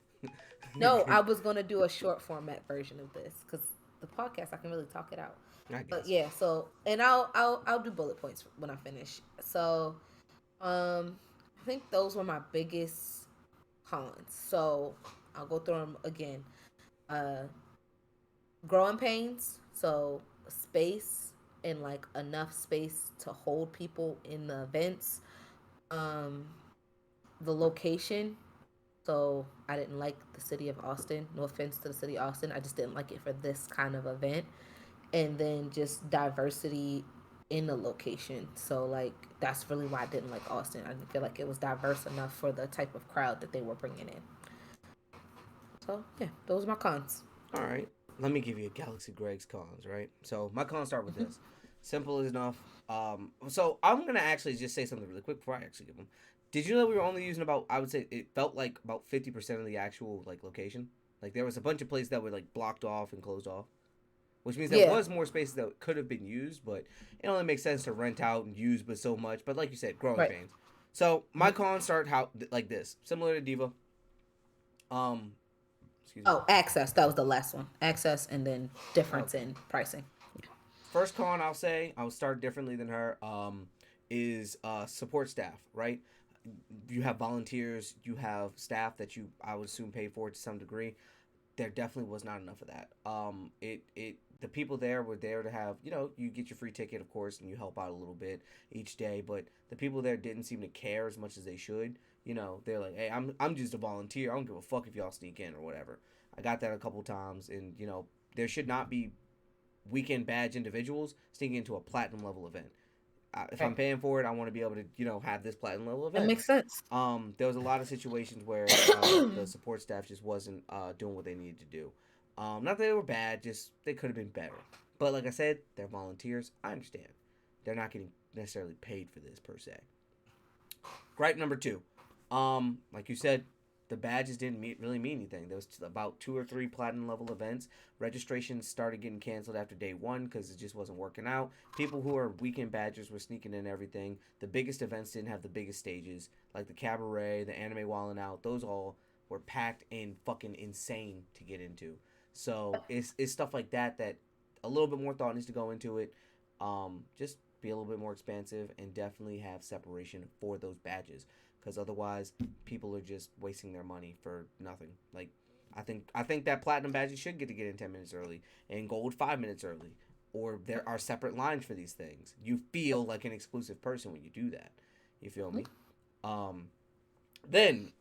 No, I was gonna do a short format version of this because the podcast I can really talk it out. I But guess. yeah, so, and I'll do bullet points when I finish. So I think those were my biggest cons. So I'll go through them again. Uh, Growing pains. So space, and like enough space to hold people in the events. Um, the location. So I didn't like the city of Austin. No offense to the city of Austin. I just didn't like it for this kind of event. And then just diversity in the location. So like that's really why I didn't like Austin. I didn't feel like it was diverse enough for the type of crowd that they were bringing in. So yeah, those are my cons. All right. Let me give you a Galaxy Greg's cons, right? So my cons start with this. Simple enough. So I'm gonna actually just say something really quick before I actually give them. Did you know we were only using about? I would say it felt like about 50% of the actual like location. Like there was a bunch of places that were like blocked off and closed off, which means there Yeah. was more spaces that could have been used, but it only makes sense to rent out and use, but so much. But like you said, growing Right. pains. So my cons start how like this, similar to Diva. Um, excuse me. Oh, access. That was the last one. Access, and then difference Okay. in pricing. First con I'll say I'll start differently than her. Is support staff, right? You have volunteers, you have staff that you I would assume pay for to some degree. There definitely was not enough of that. It the people there were there to have, you get your free ticket of course and you help out a little bit each day, but the people there didn't seem to care as much as they should. They're like, hey, I'm just a volunteer. I don't give a fuck if y'all sneak in or whatever. I got that a couple times, and there should not be weekend badge individuals sneaking into a platinum level event. If I'm Right. paying for it, I want to be able to have this platinum level That event. makes sense. There was a lot of situations where the support staff just wasn't doing what they needed to do. Not that they were bad, just they could have been better. But like I said, they're volunteers. I understand. They're not getting necessarily paid for this per se. Gripe number two. Like you said, the badges didn't really mean anything. There was about two or three platinum level events. Registrations started getting canceled after day one because it just wasn't working out. People who are weekend badgers were sneaking in everything. The biggest events didn't have the biggest stages, like the cabaret, the anime wilding out. Those all were packed and fucking insane to get into. So it's stuff like that a little bit more thought needs to go into it. Just be a little bit more expansive and definitely have separation for those badges because otherwise people are just wasting their money for nothing. Like I think that platinum badges should get in 10 minutes early and gold 5 minutes early, or there are separate lines for these things. You feel like an exclusive person when you do that. You feel me? Um, then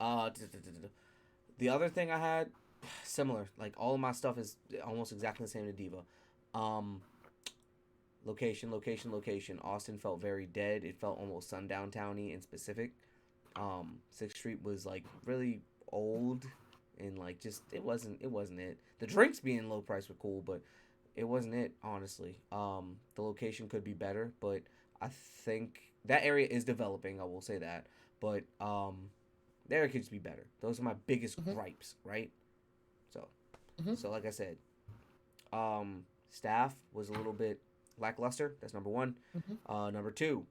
the other thing I had similar. Like all of my stuff is almost exactly the same to Diva. Um, Location, location, location. Austin felt very dead. It felt almost sundown towny in specific. Sixth Street was like really old. and like just it wasn't it. The drinks being low price were cool, but it wasn't it, honestly. The location could be better, but I think that area is developing. I will say that, but the area could just be better. Those are my biggest Mm-hmm. gripes, right? So, Mm-hmm. so like I said, staff was a little bit lackluster. That's number one. Mm-hmm. Number two,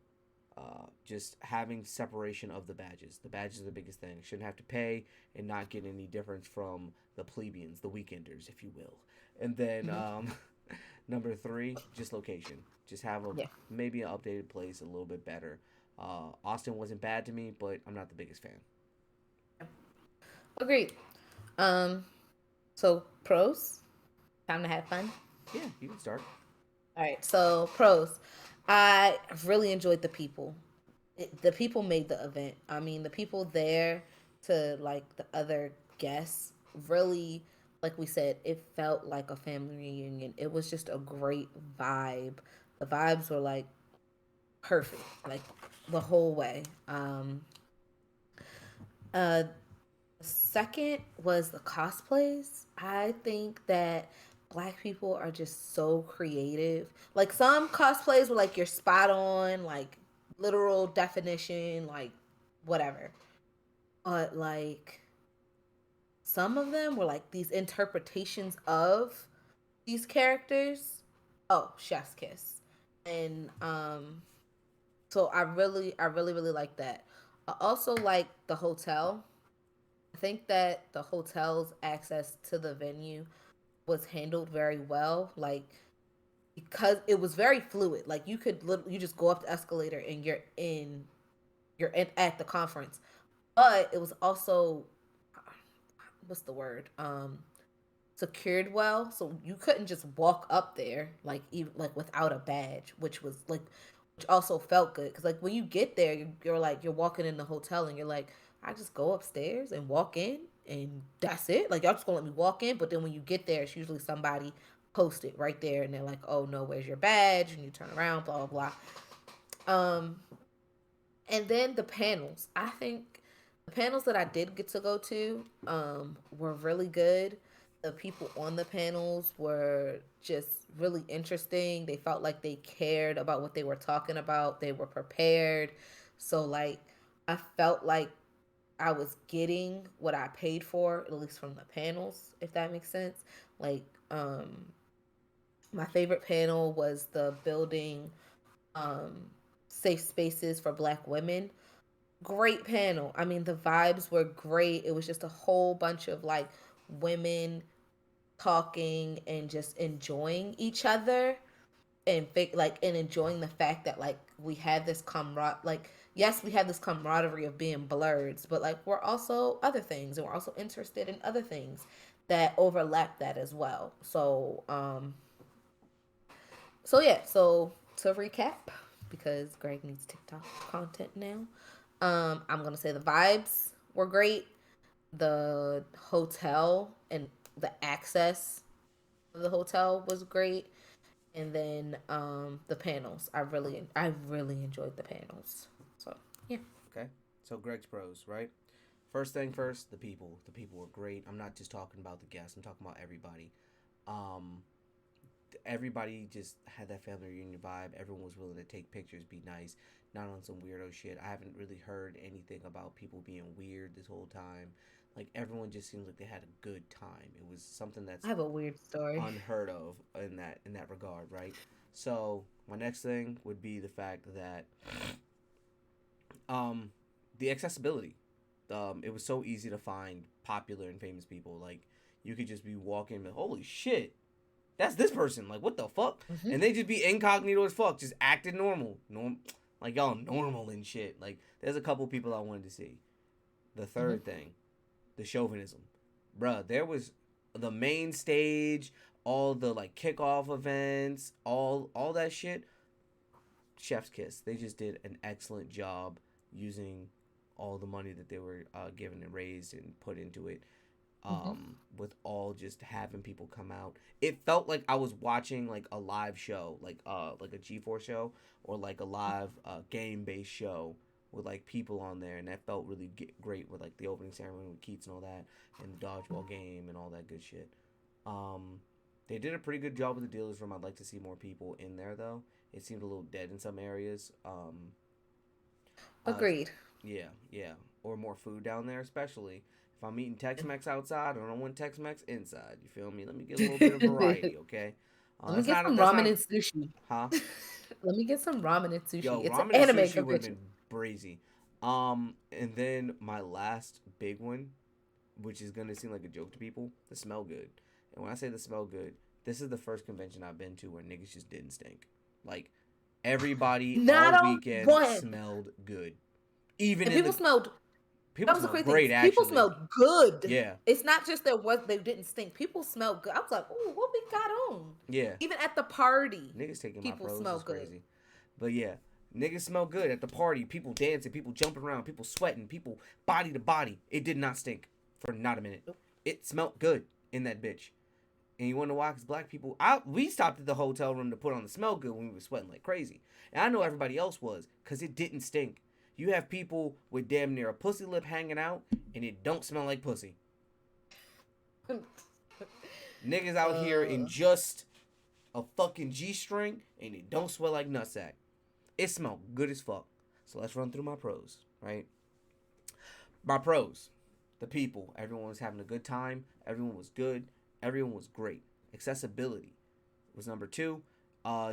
just having separation of the badges. The badges are the biggest thing. Shouldn't have to pay and not get any difference from the plebeians, the weekenders, if you will. And then Mm-hmm. number three, just location. Just have a Yeah. maybe an updated place a little bit better. Austin wasn't bad to me, but I'm not the biggest fan. Agreed. Um. So pros. Time to have fun. Yeah, you can start. All right. So pros. I really enjoyed the people. The people made the event. I mean, the people there to like the other guests really, like we said, it felt like a family reunion. It was just a great vibe. The vibes were like perfect, like the whole way. Uh, Second was the cosplays. I think that black people are just so creative. Like some cosplays were like you're spot on, like literal definition, like whatever. But like some of them were like these interpretations of these characters. Oh, chef's kiss. And so I really like that. I also like the hotel. I think that the hotel's access to the venue was handled very well. Like because it was very fluid. Like you just go up the escalator and you're in at the conference. But it was also what's the word? Secured well, so you couldn't just walk up there like even like without a badge, which also felt good because like when you get there, you're like you're walking in the hotel and you're like, I just go upstairs and walk in and that's it. Like y'all just gonna let me walk in, but then when you get there, it's usually somebody posted right there and they're like, oh no, where's your badge? And you turn around, blah blah blah. And then the panels. I think the panels that I did get to go to were really good. The people on the panels were just really interesting. They felt like they cared about what they were talking about. They were prepared. So like I felt like I was getting what I paid for, at least from the panels, if that makes sense. Like my favorite panel was the building um safe spaces for black women. Great panel. I mean, the vibes were great. It was just a whole bunch of like women talking and just enjoying each other and enjoying the fact that like we had this camaraderie. Like yes, we had this camaraderie of being blurs, but like we're also other things and we're also interested in other things that overlap that as well. So to recap, because Greg needs TikTok content now, I'm gonna say the vibes were great. The hotel and the access of the hotel was great, and then the panels. I really enjoyed the panels. So yeah. Okay. So Greg's pros, right? First thing first, the people. The people were great. I'm not just talking about the guests. I'm talking about everybody. Um, everybody just had that family reunion vibe. Everyone was willing to take pictures, be nice, not on some weirdo shit. I haven't really heard anything about people being weird this whole time. Like everyone just seems like they had a good time. It was something I that's have a weird story. unheard of in that regard, right? So my next thing would be the fact that um the accessibility. It was so easy to find popular and famous people. Like you could just be walking and holy shit, that's this person. Like, what the fuck? Hmm. And they just be incognito as fuck, just acting normal. Like, y'all normal and shit. Like, there's a couple people I wanted to see. The Hmm. third thing, the chauvinism. Bruh, there was the main stage, all the, like, kickoff events, all that shit. Chef's kiss. They just did an excellent job using all the money that they were given and raised and put into it Hmm. with all just having people come out. It felt like I was watching like a live show, like a G4 show or like a live game based show with like people on there, and that felt really great with like the opening ceremony with Keats and all that, and the dodgeball game and all that good shit. Um, they did a pretty good job with the dealers room. I'd like to see more people in there though. It seemed a little dead in some areas. Uh, Agreed. yeah, yeah, or more food down there, especially if I'm eating Tex-Mex outside. I don't want Tex-Mex inside. You feel me? Let me get a little bit of variety, okay? Let me That's get not. some That's ramen not. and sushi. Huh? Let me get some ramen and Yo, sushi. It's an ramen and anime sushi would have convention. been brazy. And then my last big one, which is gonna seem like a joke to people, the smell good. And when I say the smell good, this is the first convention I've been to where niggas just didn't stink. Like everybody Not all on weekend one. smelled good. Even And in people the smelled. people That was the smelled crazy thing. great People actually. smelled good. Yeah, It's not just that was they didn't stink. People smelled good. I was like, oh, what we got on? yeah. Even at the party, Niggas taking my people pros smell is good. crazy. But yeah, niggas smell good at the party. People dancing, people jumping around, people sweating, people body to body. It did not stink for not a minute. It smelled good in that bitch. And you wonder why? Because black people, we stopped at the hotel room to put on the smell good when we were sweating like crazy. And I know everybody else was, because it didn't stink. You have people with damn near a pussy lip hanging out, and it don't smell like pussy. Niggas out here in uh, just a fucking G string, and it don't smell like nutsack. It smelled good as fuck. So let's run through my pros, right? My pros. The people. Everyone was having a good time. Everyone was good. Everyone was great. Accessibility was number two.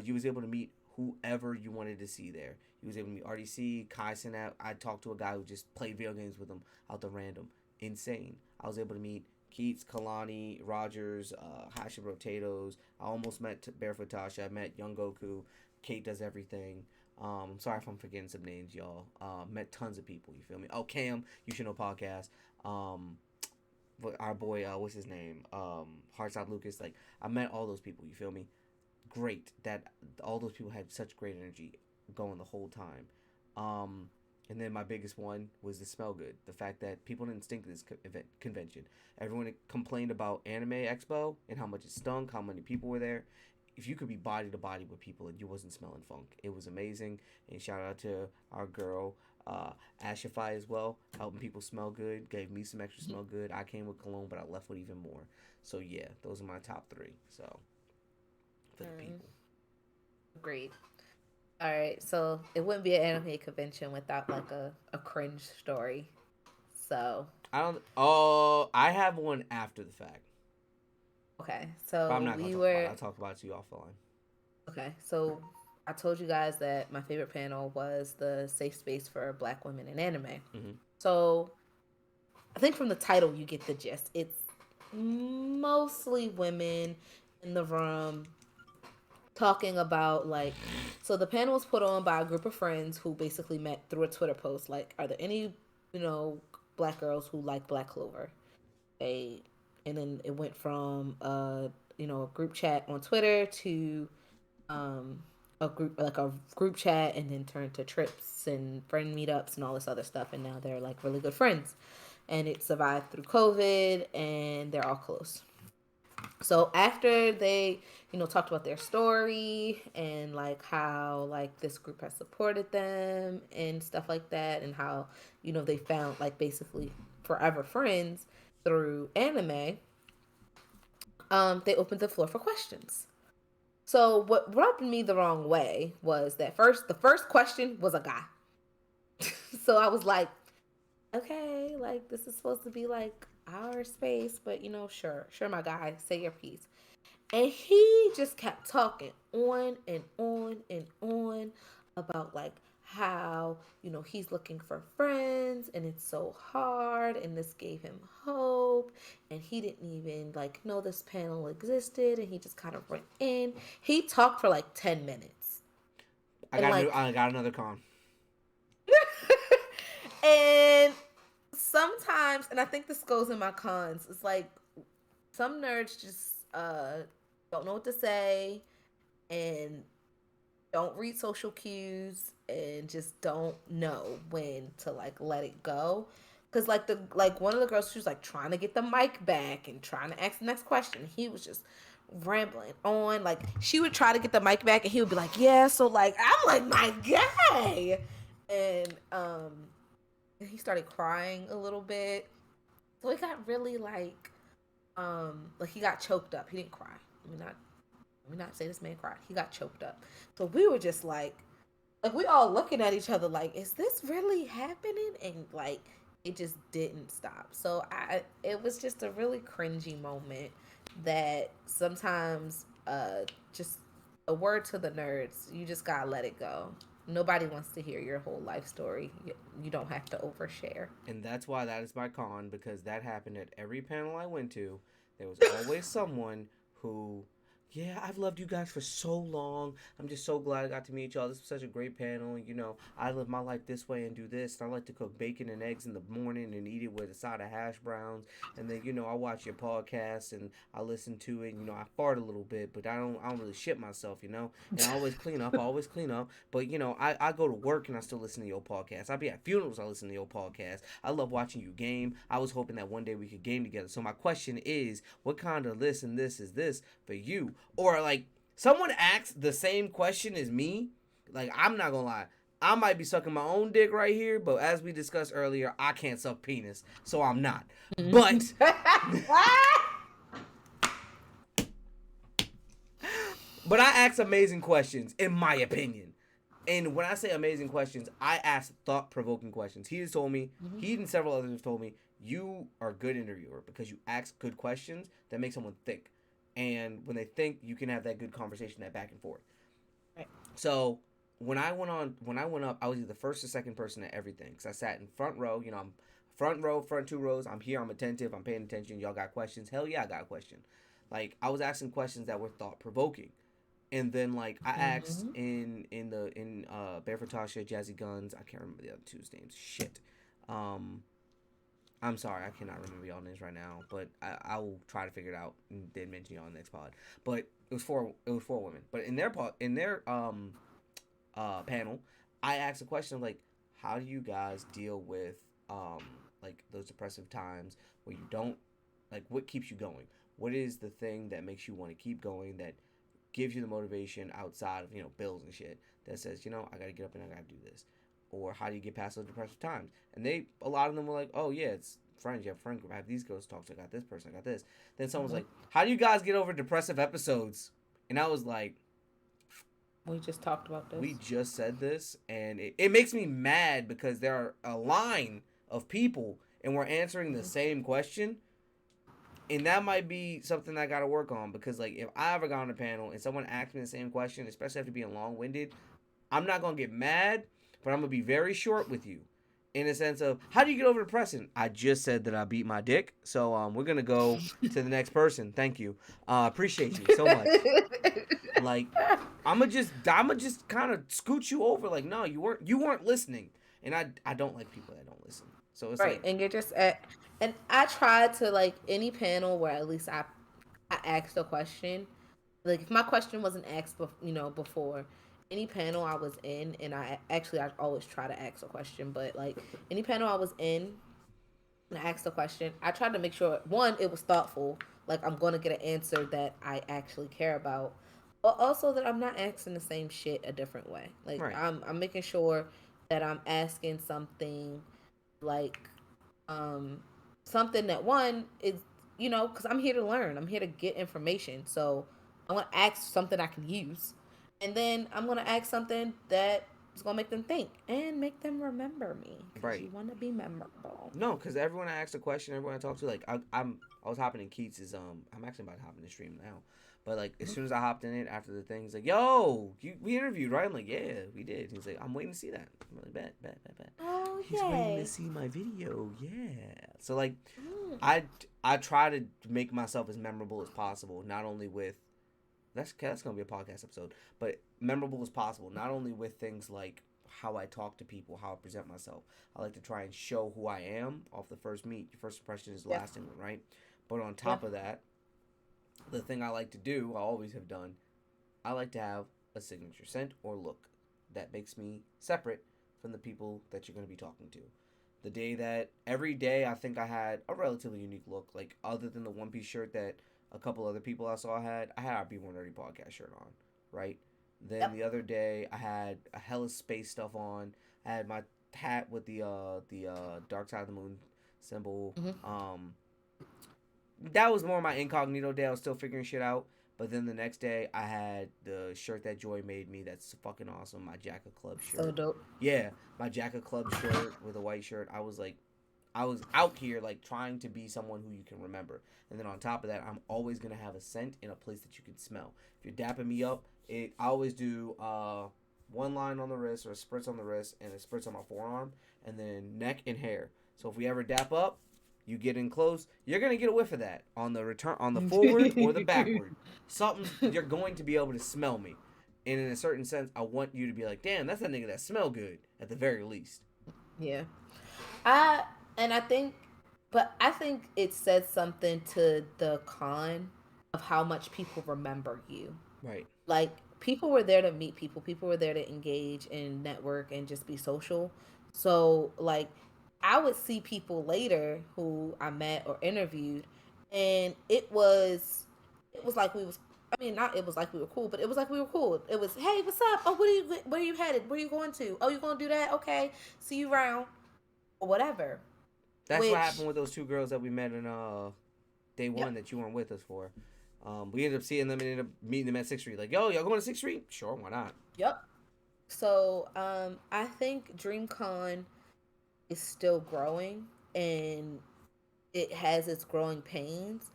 You was able to meet whoever you wanted to see there. You was able to meet RDC, Kai Sinat. I talked to a guy who just played video games with him out the random. Insane. I was able to meet Keats, Kalani, Rogers, Hashi Potatoes. I almost met Barefoot Tasha. I met Young Goku. Kate does everything. Sorry if I'm forgetting some names, y'all. Met tons of people. You feel me? Oh, Cam, you should know podcast. Our boy, what's his name? Heartstop Lucas. Like I met all those people. You feel me? Great. That all those people had such great energy going the whole time. And then my biggest one was the smell good. The fact that people didn't stink at this convention. Everyone complained about Anime Expo and how much it stunk, how many people were there. If you could be body to body with people and you wasn't smelling funk, it was amazing. And shout out to our girl Ashify as well, helping people smell good. Gave me some extra smell good. I came with cologne, but I left with even more. So yeah, those are my top three. So for the people. Agreed. All right, so it wouldn't be an anime convention without like a cringe story. So I don't. Oh, I have one after the fact, okay, but I'm so not gonna we talk about it. were I'll talk about it to you offline. okay. So I told you guys that my favorite panel was the safe space for Black women in anime. Mm-hmm. So I think from the title you get the gist. It's mostly women in the room talking about like so the panel was put on by a group of friends who basically met through a Twitter post like are there any you know black girls who like Black Clover a and then it went from a group chat on Twitter to um a group chat and then turned to trips and friend meetups and all this other stuff and now they're like really good friends and it survived through COVID and they're all close. So after they talked about their story and like how like this group has supported them and stuff like that and how they found like basically forever friends through anime, they opened the floor for questions. So what rubbed me the wrong way was that the first question was a guy. So I was like, okay, like this is supposed to be like our space, but sure, my guy, say your piece. And he just kept talking on and on and on about like how, he's looking for friends and it's so hard and this gave him hope and he didn't even like know this panel existed and he just kind of went in. He talked for like 10 minutes. And like I got another con. and sometimes and I think this goes in my cons, it's like some nerds just don't know what to say and don't read social cues and just don't know when to like let it go. Cause like one of the girls, she was like trying to get the mic back and trying to ask the next question. He was just rambling on. Like she would try to get the mic back and he would be like, yeah, so like I'm like my guy. and he started crying a little bit. So it got really like he got choked up. He didn't cry. Let me not say this man cried. He got choked up. So we were just like we all looking at each other like, is this really happening? And like it just didn't stop. So I it was just a really cringy moment that sometimes just a word to the nerds, you just gotta let it go. Nobody wants to hear your whole life story. You don't have to overshare. And that's why that is my con, because that happened at every panel I went to. There was always someone who, yeah, I've loved you guys for so long. I'm just so glad I got to meet y'all. This was such a great panel. You know, I live my life this way and do this. And I like to cook bacon and eggs in the morning and eat it with a side of hash browns. And then, you know, I watch your podcast and I listen to it. And, you know, I fart a little bit, but I don't really shit myself, you know. And I always clean up. I always clean up. But, you know, I go to work and I still listen to your podcast. I be at funerals. I listen to your podcast. I love watching you game. I was hoping that one day we could game together. So my question is, what kind of listen this is this for you? Or like someone asks the same question as me, like I'm not gonna lie, I might be sucking my own dick right here, but as we discussed earlier, I can't suck penis, so I'm not. But but I ask amazing questions, in my opinion. And when I say amazing questions, I ask thought-provoking questions. He has told me, he and several others have told me, you are a good interviewer because you ask good questions that make someone think. And when they think, you can have that good conversation, that back and forth. Right. So when I went up, I was either the first or second person at everything. Because I sat in front row. You know, I'm front row, front two rows. I'm here. I'm attentive. I'm paying attention. Y'all got questions? Hell yeah, I got a question. Like I was asking questions that were thought provoking. And then like I asked Mm-hmm. in Barefoot Tasha, Jazzy Guns, I can't remember the other two's names. Shit. Um I'm sorry, I cannot remember y'all names right now, but I will try to figure it out and then mention y'all next pod. But it was four women. But in their panel, I asked a question of like, how do you guys deal with like those depressive times where you don't, like, what keeps you going? What is the thing that makes you want to keep going, that gives you the motivation outside of, you know, bills and shit, that says, you know, I gotta get up and I gotta do this? Or how do you get past those depressive times? And a lot of them were like, oh yeah, it's friends. You have a friend group. I have these girls talk to. I got this person. I got this. Then someone's Mm-hmm. like, how do you guys get over depressive episodes? And I was like, We just talked about we this. just said this, and it makes me mad because there are a line of people and we're answering the Mm-hmm. same question. And that might be something I gotta work on, because like if I ever got on a panel and someone asked me the same question, especially after being long winded, I'm not gonna get mad, but I'm gonna be very short with you, in a sense of, how do you get over depression? I just said that I beat my dick, so we're gonna go to the next person. Thank you, appreciate you so much. Like I'm gonna just kind of scoot you over. Like, no, you weren't listening, and I don't like people that don't listen. So it's Right, like, and you're just at, and I tried to like any panel where at least I asked a question. Like if my question wasn't asked, before any panel I was in, and I always try to ask a question, but like any panel I was in and I asked a question, I tried to make sure one it was thoughtful, like I'm going to get an answer that I actually care about, but also that I'm not asking the same shit a different way. Like right, I'm making sure that I'm asking something like um something that one is, because I'm here to learn, I'm here to get information, so I'm gonna ask something I can use, and then I'm gonna ask something that is gonna make them think and make them remember me, because you right. want to be memorable. No, because everyone I asked a question, everyone I talked to, like I was hopping in Keats' I'm actually about to hop in the stream now, but like as soon as I hopped in it after the thing, he's like, "Yo, we interviewed, right?" I'm like, "Yeah, we did." He's like, "I'm waiting to see that." I'm like, "Bet." Oh He's waiting to yay. see my video, yeah. So like, Mm. I try to make myself as memorable as possible, not only with, that's gonna be a podcast episode, but memorable as possible, not only with things like how I talk to people, how I present myself. I like to try and show who I am off the first meet. Your first impression is the Yep. lasting one, right? But on top Yep. of that, the thing I like to do, I always have done, I like to have a signature scent or look that makes me separate from the people that you're going to be talking to. The day that every day I think I had a relatively unique look, like other than the one piece shirt that a couple other people I saw had, I had our Be More Nerdy podcast shirt on, right? Then Yep. the other day I had a hella space stuff on. I had my hat with the dark side of the moon symbol. Hmm. That was more my incognito day. I was still figuring shit out. But then the next day, I had the shirt that Joy made me. That's fucking awesome. My Jack of Club So shirt. dope. Yeah, my Jack of Club shirt with a white shirt. I was out here like trying to be someone who you can remember. And then on top of that, I'm always gonna have a scent in a place that you can smell. If you're dapping me up, I always do one line on the wrist or a spritz on the wrist and a spritz on my forearm, and then neck and hair. So if we ever dap up, you get in close, you're gonna get a whiff of that on the return, on the forward or the backward. Something's you're going to be able to smell me, and in a certain sense, I want you to be like, damn, that's that nigga that smell good at the very least. Yeah. I and I think, but I think it says something to the con of how much people remember you. Right. Like, people were there to meet people. People were there to engage and network and just be social. So like, I would see people later who I met or interviewed, and it was like we was. I mean, not it was like we were cool, but it was like we were cool. It was, hey, what's up? Oh, where are you headed? Where are you going to? Oh, you gonna do that? Okay, see you around or whatever. That's what Which, happened with those two girls that we met in day yep, one that you weren't with us for. We ended up seeing them and ended up meeting them at Sixth Street. Like, yo, y'all going to Sixth Street? Sure, why not? yep. So I think DreamCon is still growing, and it has its growing pains,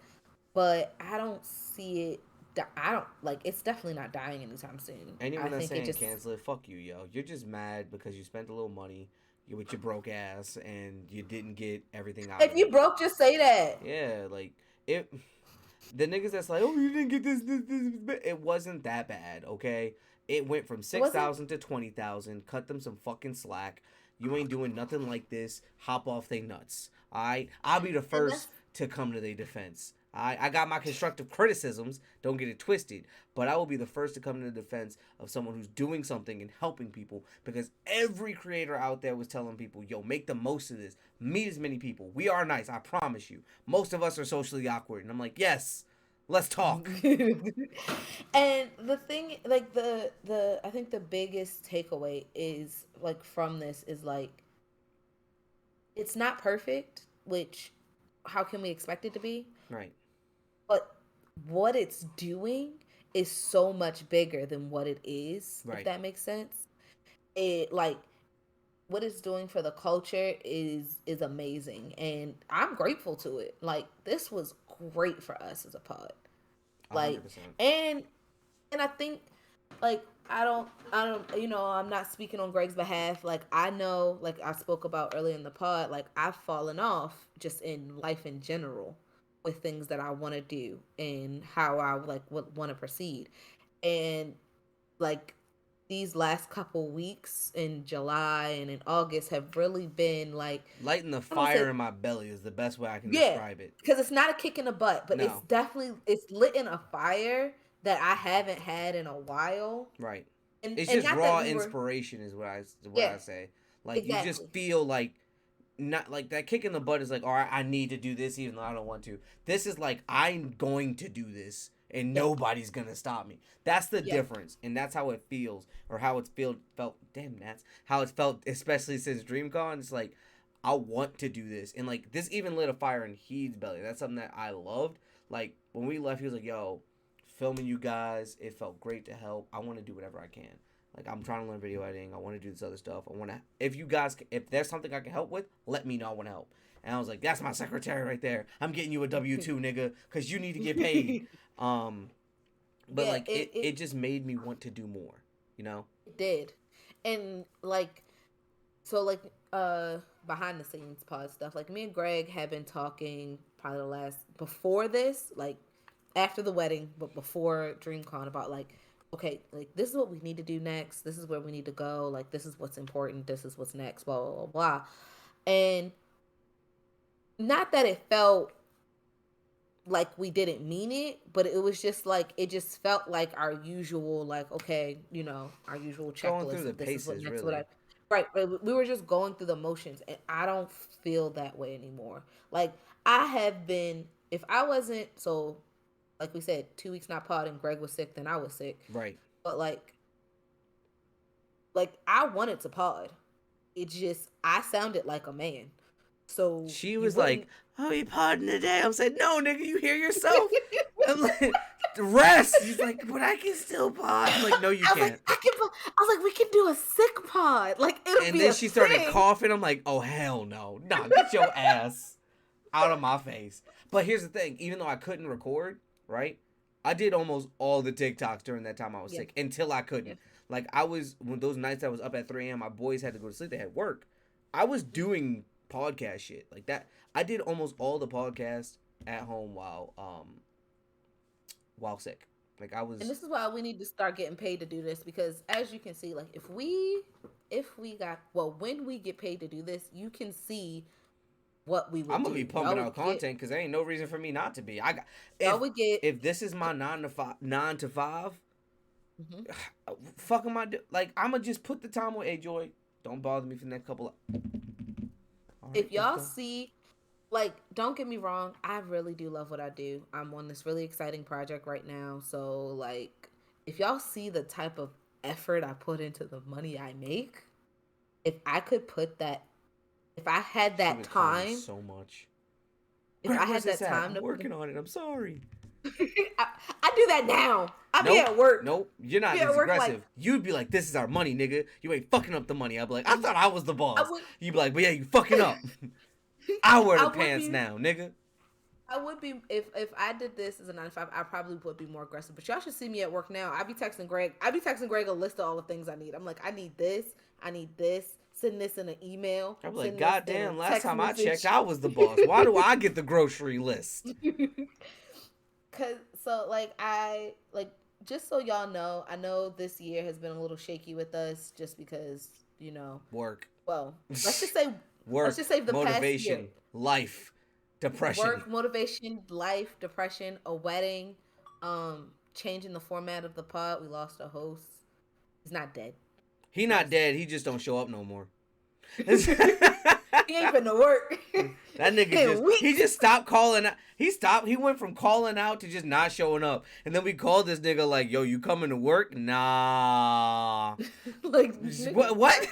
but I don't see it. I don't like. It's definitely not dying anytime soon. I Anyone that's think it saying just. cancel it, fuck you, yo. You're just mad because you spent a little money you with your broke ass and you didn't get everything out If of you it. broke, just say that. Yeah, like it. The niggas that's like, oh, you didn't get this. It wasn't that bad, okay? It went from It six wasn't. thousand to 20,000. Cut them some fucking slack. You ain't doing nothing like this. Hop off they nuts. Alright? I'll be the And first that's to come to their defense. I got my constructive criticisms, don't get it twisted, but I will be the first to come to the defense of someone who's doing something and helping people because every creator out there was telling people, yo, make the most of this. Meet as many people. We are nice, I promise you. Most of us are socially awkward. And I'm like, yes, let's talk. and the thing, like the I think the biggest takeaway is like from this is like, it's not perfect, which how can we expect it to be? Right, But what it's doing is so much bigger than what it is, if right. that makes sense. It like, what it's doing for the culture is amazing, and I'm grateful to it. Like, this was great for us as a pod. Like, 100%. and and I think, like, I don't, I'm not speaking on Greg's behalf. Like, I know, like I spoke about earlier in the pod, like, I've fallen off just in life in general with things that I want to do and how I like would want to proceed. And like, these last couple weeks in July and in August have really been like, Lighting the I don't fire say, in my belly is the best way I can yeah, describe it. because it's not a kick in the butt, but it's No, definitely, it's lit in a fire that I haven't had in a while. right. and It's and just not that raw we were. inspiration is what Yeah, I say. Like you just exactly. feel like not like that kick in the butt is like, all right, I need to do this even though I don't want to. This is like I'm going to do this and Yep. nobody's gonna stop me. That's the Yep. difference, and that's how it feels, or how it's felt. Damn, that's how it's felt, especially since DreamCon. It's like I want to do this, and like this even lit a fire in Heath's belly. That's something that I loved. Like when we left, he was like, "Yo, filming you guys, it felt great to help. I want to do whatever I can." Like I'm trying to learn video editing. I want to do this other stuff. I want to. If you guys, if there's something I can help with, let me know. I want to help. And I was like, that's my secretary right there. I'm getting you a W-2, nigga, because you need to get paid. Um, but Yeah, like it just made me want to do more. You know? it did. And like, so like, behind the scenes pod stuff, like, me and Greg have been talking probably the last, before this, like after the wedding, but before DreamCon, about like, okay, like, this is what we need to do next. This is where we need to go. Like, this is what's important. This is what's next. Blah blah blah blah. And not that it felt like we didn't mean it, but it was just like, it just felt like our usual, like, okay, our usual Going through checklist the of this is what paces, next, what I, really. right. But we were just going through the motions, and I don't feel that way anymore. Like, I have been, if I wasn't, so like we said, 2 weeks not pod, and Greg was sick, then I was sick. Right. But like I wanted to pod. It just I sounded like a man, so She you was like, wouldn't. "Oh, you podding today?" I'm saying, "No, nigga, you hear yourself." I'm like, "Rest." She's like, "But I can still pod." I'm like, "No, you I was like, can't." I was like, we can do a sick pod. Like it'll And be then a she started thing. coughing. I'm like, "Oh hell no, nah, get your ass out of my face." But here's the thing: even though I couldn't record, right? I did almost all the TikToks during that time I was Yeah, sick until I yeah. couldn't. Like I was when those nights I was up at 3 a.m. My boys had to go to sleep. They had work. I was doing podcast shit like that. I did almost all the podcasts at home while sick. Like I And was. this is why we need to start getting paid to do this because as you can see, like if we got well when we get paid to do this, you can see what we I'm would gonna be do. pumping out content because there ain't no reason for me not to be. I got Y'all would get if this is my 9 to 5, mhm. fuck am I do? Like I'm gonna just put the time with. Hey Joy, don't bother me for the next couple of. All right, If let's y'all go. see like don't get me wrong, I really do love what I do. I'm on this really exciting project right now. So like if y'all see the type of effort I put into the money I make, if I could put that if I had She's that been calling me time, so much. if I Greg, where's had this that at? time I'm to put in, working on it. I'm sorry. I, I do that now. I be Nope. at work. Nope. You're I not be at as work like aggressive. You'd be like, this is our money, nigga. You ain't fucking up the money. I'd be like, I thought I was the I boss. would You'd be like, but yeah, you fucking up. I wear the I would pants be now, nigga. I would be if I did this as a 9 to 5, I probably would be more aggressive. But y'all should see me at work now. I be texting Greg. I be texting Greg a list of all the things I need. I'm like, I need this. I need this. Send this in an email. I'd be like, Send this in a goddamn, last text time I checked, message. I was the boss. Why do I get the grocery list? Cause so like I like just so y'all know, I know this year has been a little shaky with us just because Work. well let's just say let's Work. just say the past year Motivation. Life. Depression. work, motivation, life, depression, a wedding, changing the format of the pod. We lost a host. He's not dead. He He not just dead. He just don't show up no more. he ain't been to work That nigga in he weeks. just stopped calling out. He went from calling out to just not showing up. And then we called this nigga like, yo, you coming to work? Nah. Like nigga, What?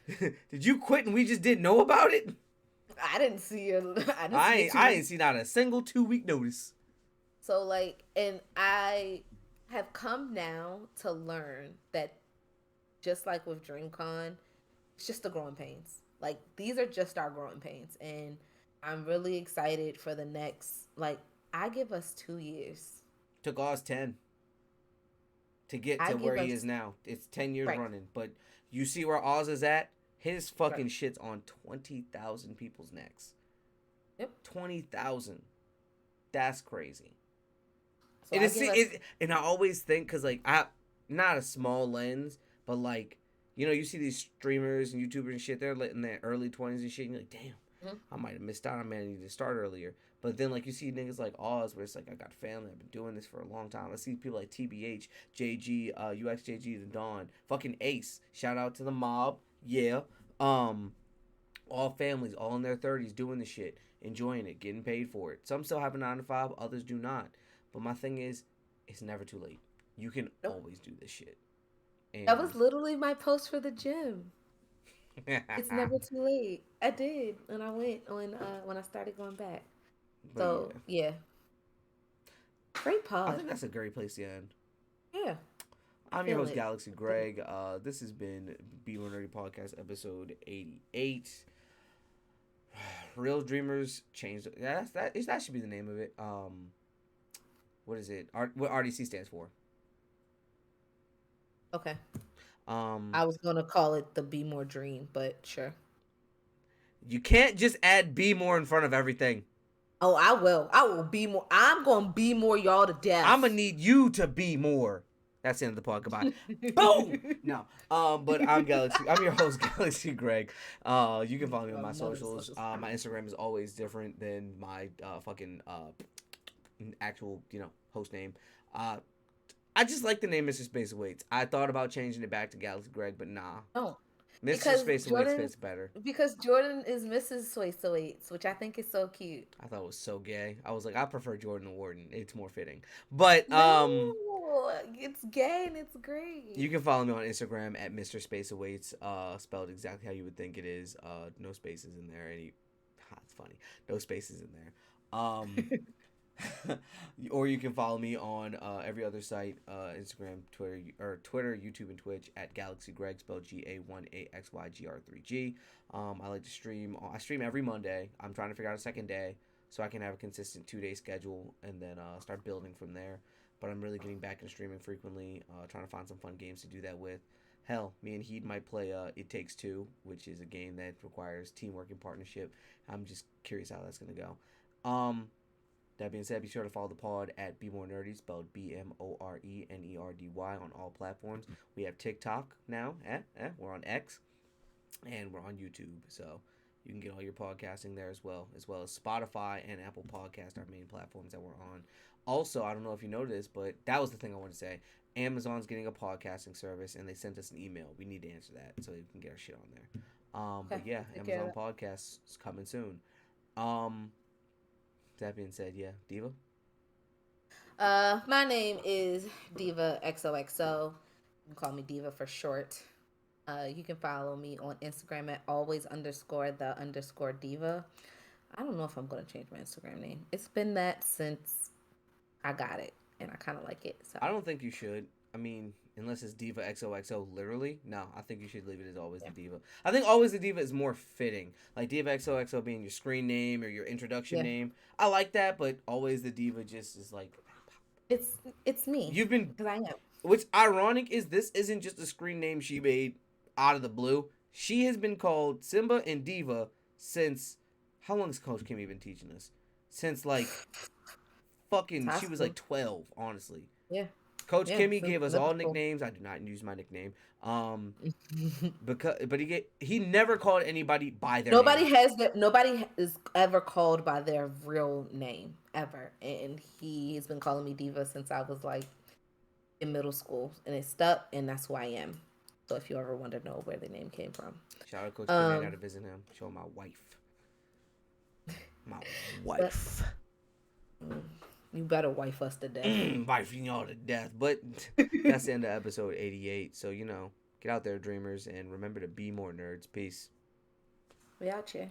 Did you quit and we just didn't know about it? I didn't see it. I didn't I see it ain't too I weeks. ain't seen not a single 2 week notice. So like, and I have come now to learn that just like with Dream Con, it's just the growing pains. Like these are just our growing pains, and I'm really excited for the next. Like I give us 2 years. Took Oz 10 to get I to where give he is us now. It's 10 years right, running. But you see where Oz is at? His right. fucking shit's on 20,000 people's necks. Yep. 20,000. That's crazy. So It I is, give us and I always think, because, like, not a small lens, but, like, you see these streamers and YouTubers and shit, they're in their early 20s and shit, and you're like, damn, mhm. I might have missed out. I might have needed to start earlier. But then, like, you see niggas like Oz, where it's like, I got family, I've been doing this for a long time. I see people like TBH, JG, UXJG, The Dawn, fucking Ace. Shout out to the mob. Yeah. All families, all in their 30s, doing the shit, enjoying it, getting paid for it. Some still have a 9 to 5, others do not. But my thing is, it's never too late. You can nope. always do this shit. That And was literally my post for the gym. It's never too late. I did, and I went when I started going back. but So yeah, yeah, great I pod. think that's a great place to end. Yeah, I I'm your feel host, it. Galaxy Greg. This has been Be More Nerdy Podcast, episode 88. Real Dreamers changed. Yeah, that should be the name of it. What is it? What RDC stands for? Okay. Um, I was gonna call it the Be More Dream, but sure. you can't just add Be More in front of everything. Oh, I will. I will be more. I'm gonna be more y'all to I'm gonna death. need you to be more. That's the end of the pod. Goodbye. Boom. No. But I'm Galaxy. I'm your host, Galaxy Greg. You can follow me on my socials. My Instagram is always different than my fucking actual host name. I just like the name Mr. Space Awaits. I thought about changing it back to Galaxy Greg, but nah. Don't. Mr. because Space Awaits Jordan fits better. because Jordan is Mrs. Soysoites, which I think is so cute. I thought it was so gay. I was like, I prefer Jordan the Warden. It's more fitting. But No, it's gay and it's great. you can follow me on Instagram at Mr. Space Awaits, spelled exactly how you would think it is. No spaces in there. It's funny. No spaces in there. Or you can follow me on every other site, Instagram, Twitter, YouTube, and Twitch at Galaxy Greg, spelled GA18XYGR3G. I like to stream. I stream every Monday. I'm trying to figure out a second day so I can have a consistent 2 day schedule and then start building from there. But I'm really getting back into streaming frequently, trying to find some fun games to do that with. Hell, me and Heed might play It Takes Two, which is a game that requires teamwork and partnership. I'm just curious how that's going to go. That being said, be sure to follow the pod at Be More Nerdy, spelled BMORENERDY on all platforms. We have TikTok now. We're on X, and we're on YouTube. So you can get all your podcasting there as well as Spotify and Apple Podcast, our main platforms that we're on. Also, I don't know if you know this, but that was the thing I wanted to say. Amazon's getting a podcasting service, and they sent us an email. We need to answer that so we can get our shit on there. But yeah, Amazon Podcasts is coming soon. That being said, yeah, Diva. My name is Diva XOXO. You can call me Diva for short. You can follow me on Instagram at always_the_diva. I don't know if I'm gonna change my Instagram name. It's been that since I got it, and I kind of like it. So I don't think you should. I mean, unless it's Diva XOXO literally. No, I think you should leave it as Always the Diva. I think Always the Diva is more fitting. Like Diva XOXO being your screen name or your introduction name. I like that, but Always the Diva just is like... It's me. You've been... Because I am. What's ironic is this isn't just a screen name she made out of the blue. She has been called Simba and Diva since... How long has Coach Kimmy been teaching us? Since like... Fucking... She was like 12, honestly. Yeah. Coach Kimmy gave us all nicknames. I do not use my nickname. But he never called anybody by their name. Nobody is ever called by their real name ever, and he has been calling me Diva since I was like in middle school, and it stuck, and that's who I am. So if you ever want to know where the name came from, shout out Coach Kimmy. I gotta visit him. Show him my wife. My wife. You better wife us to death. Wife y'all to death. But that's the end of episode 88. So, get out there, dreamers, and remember to be more nerds. Peace. We out here.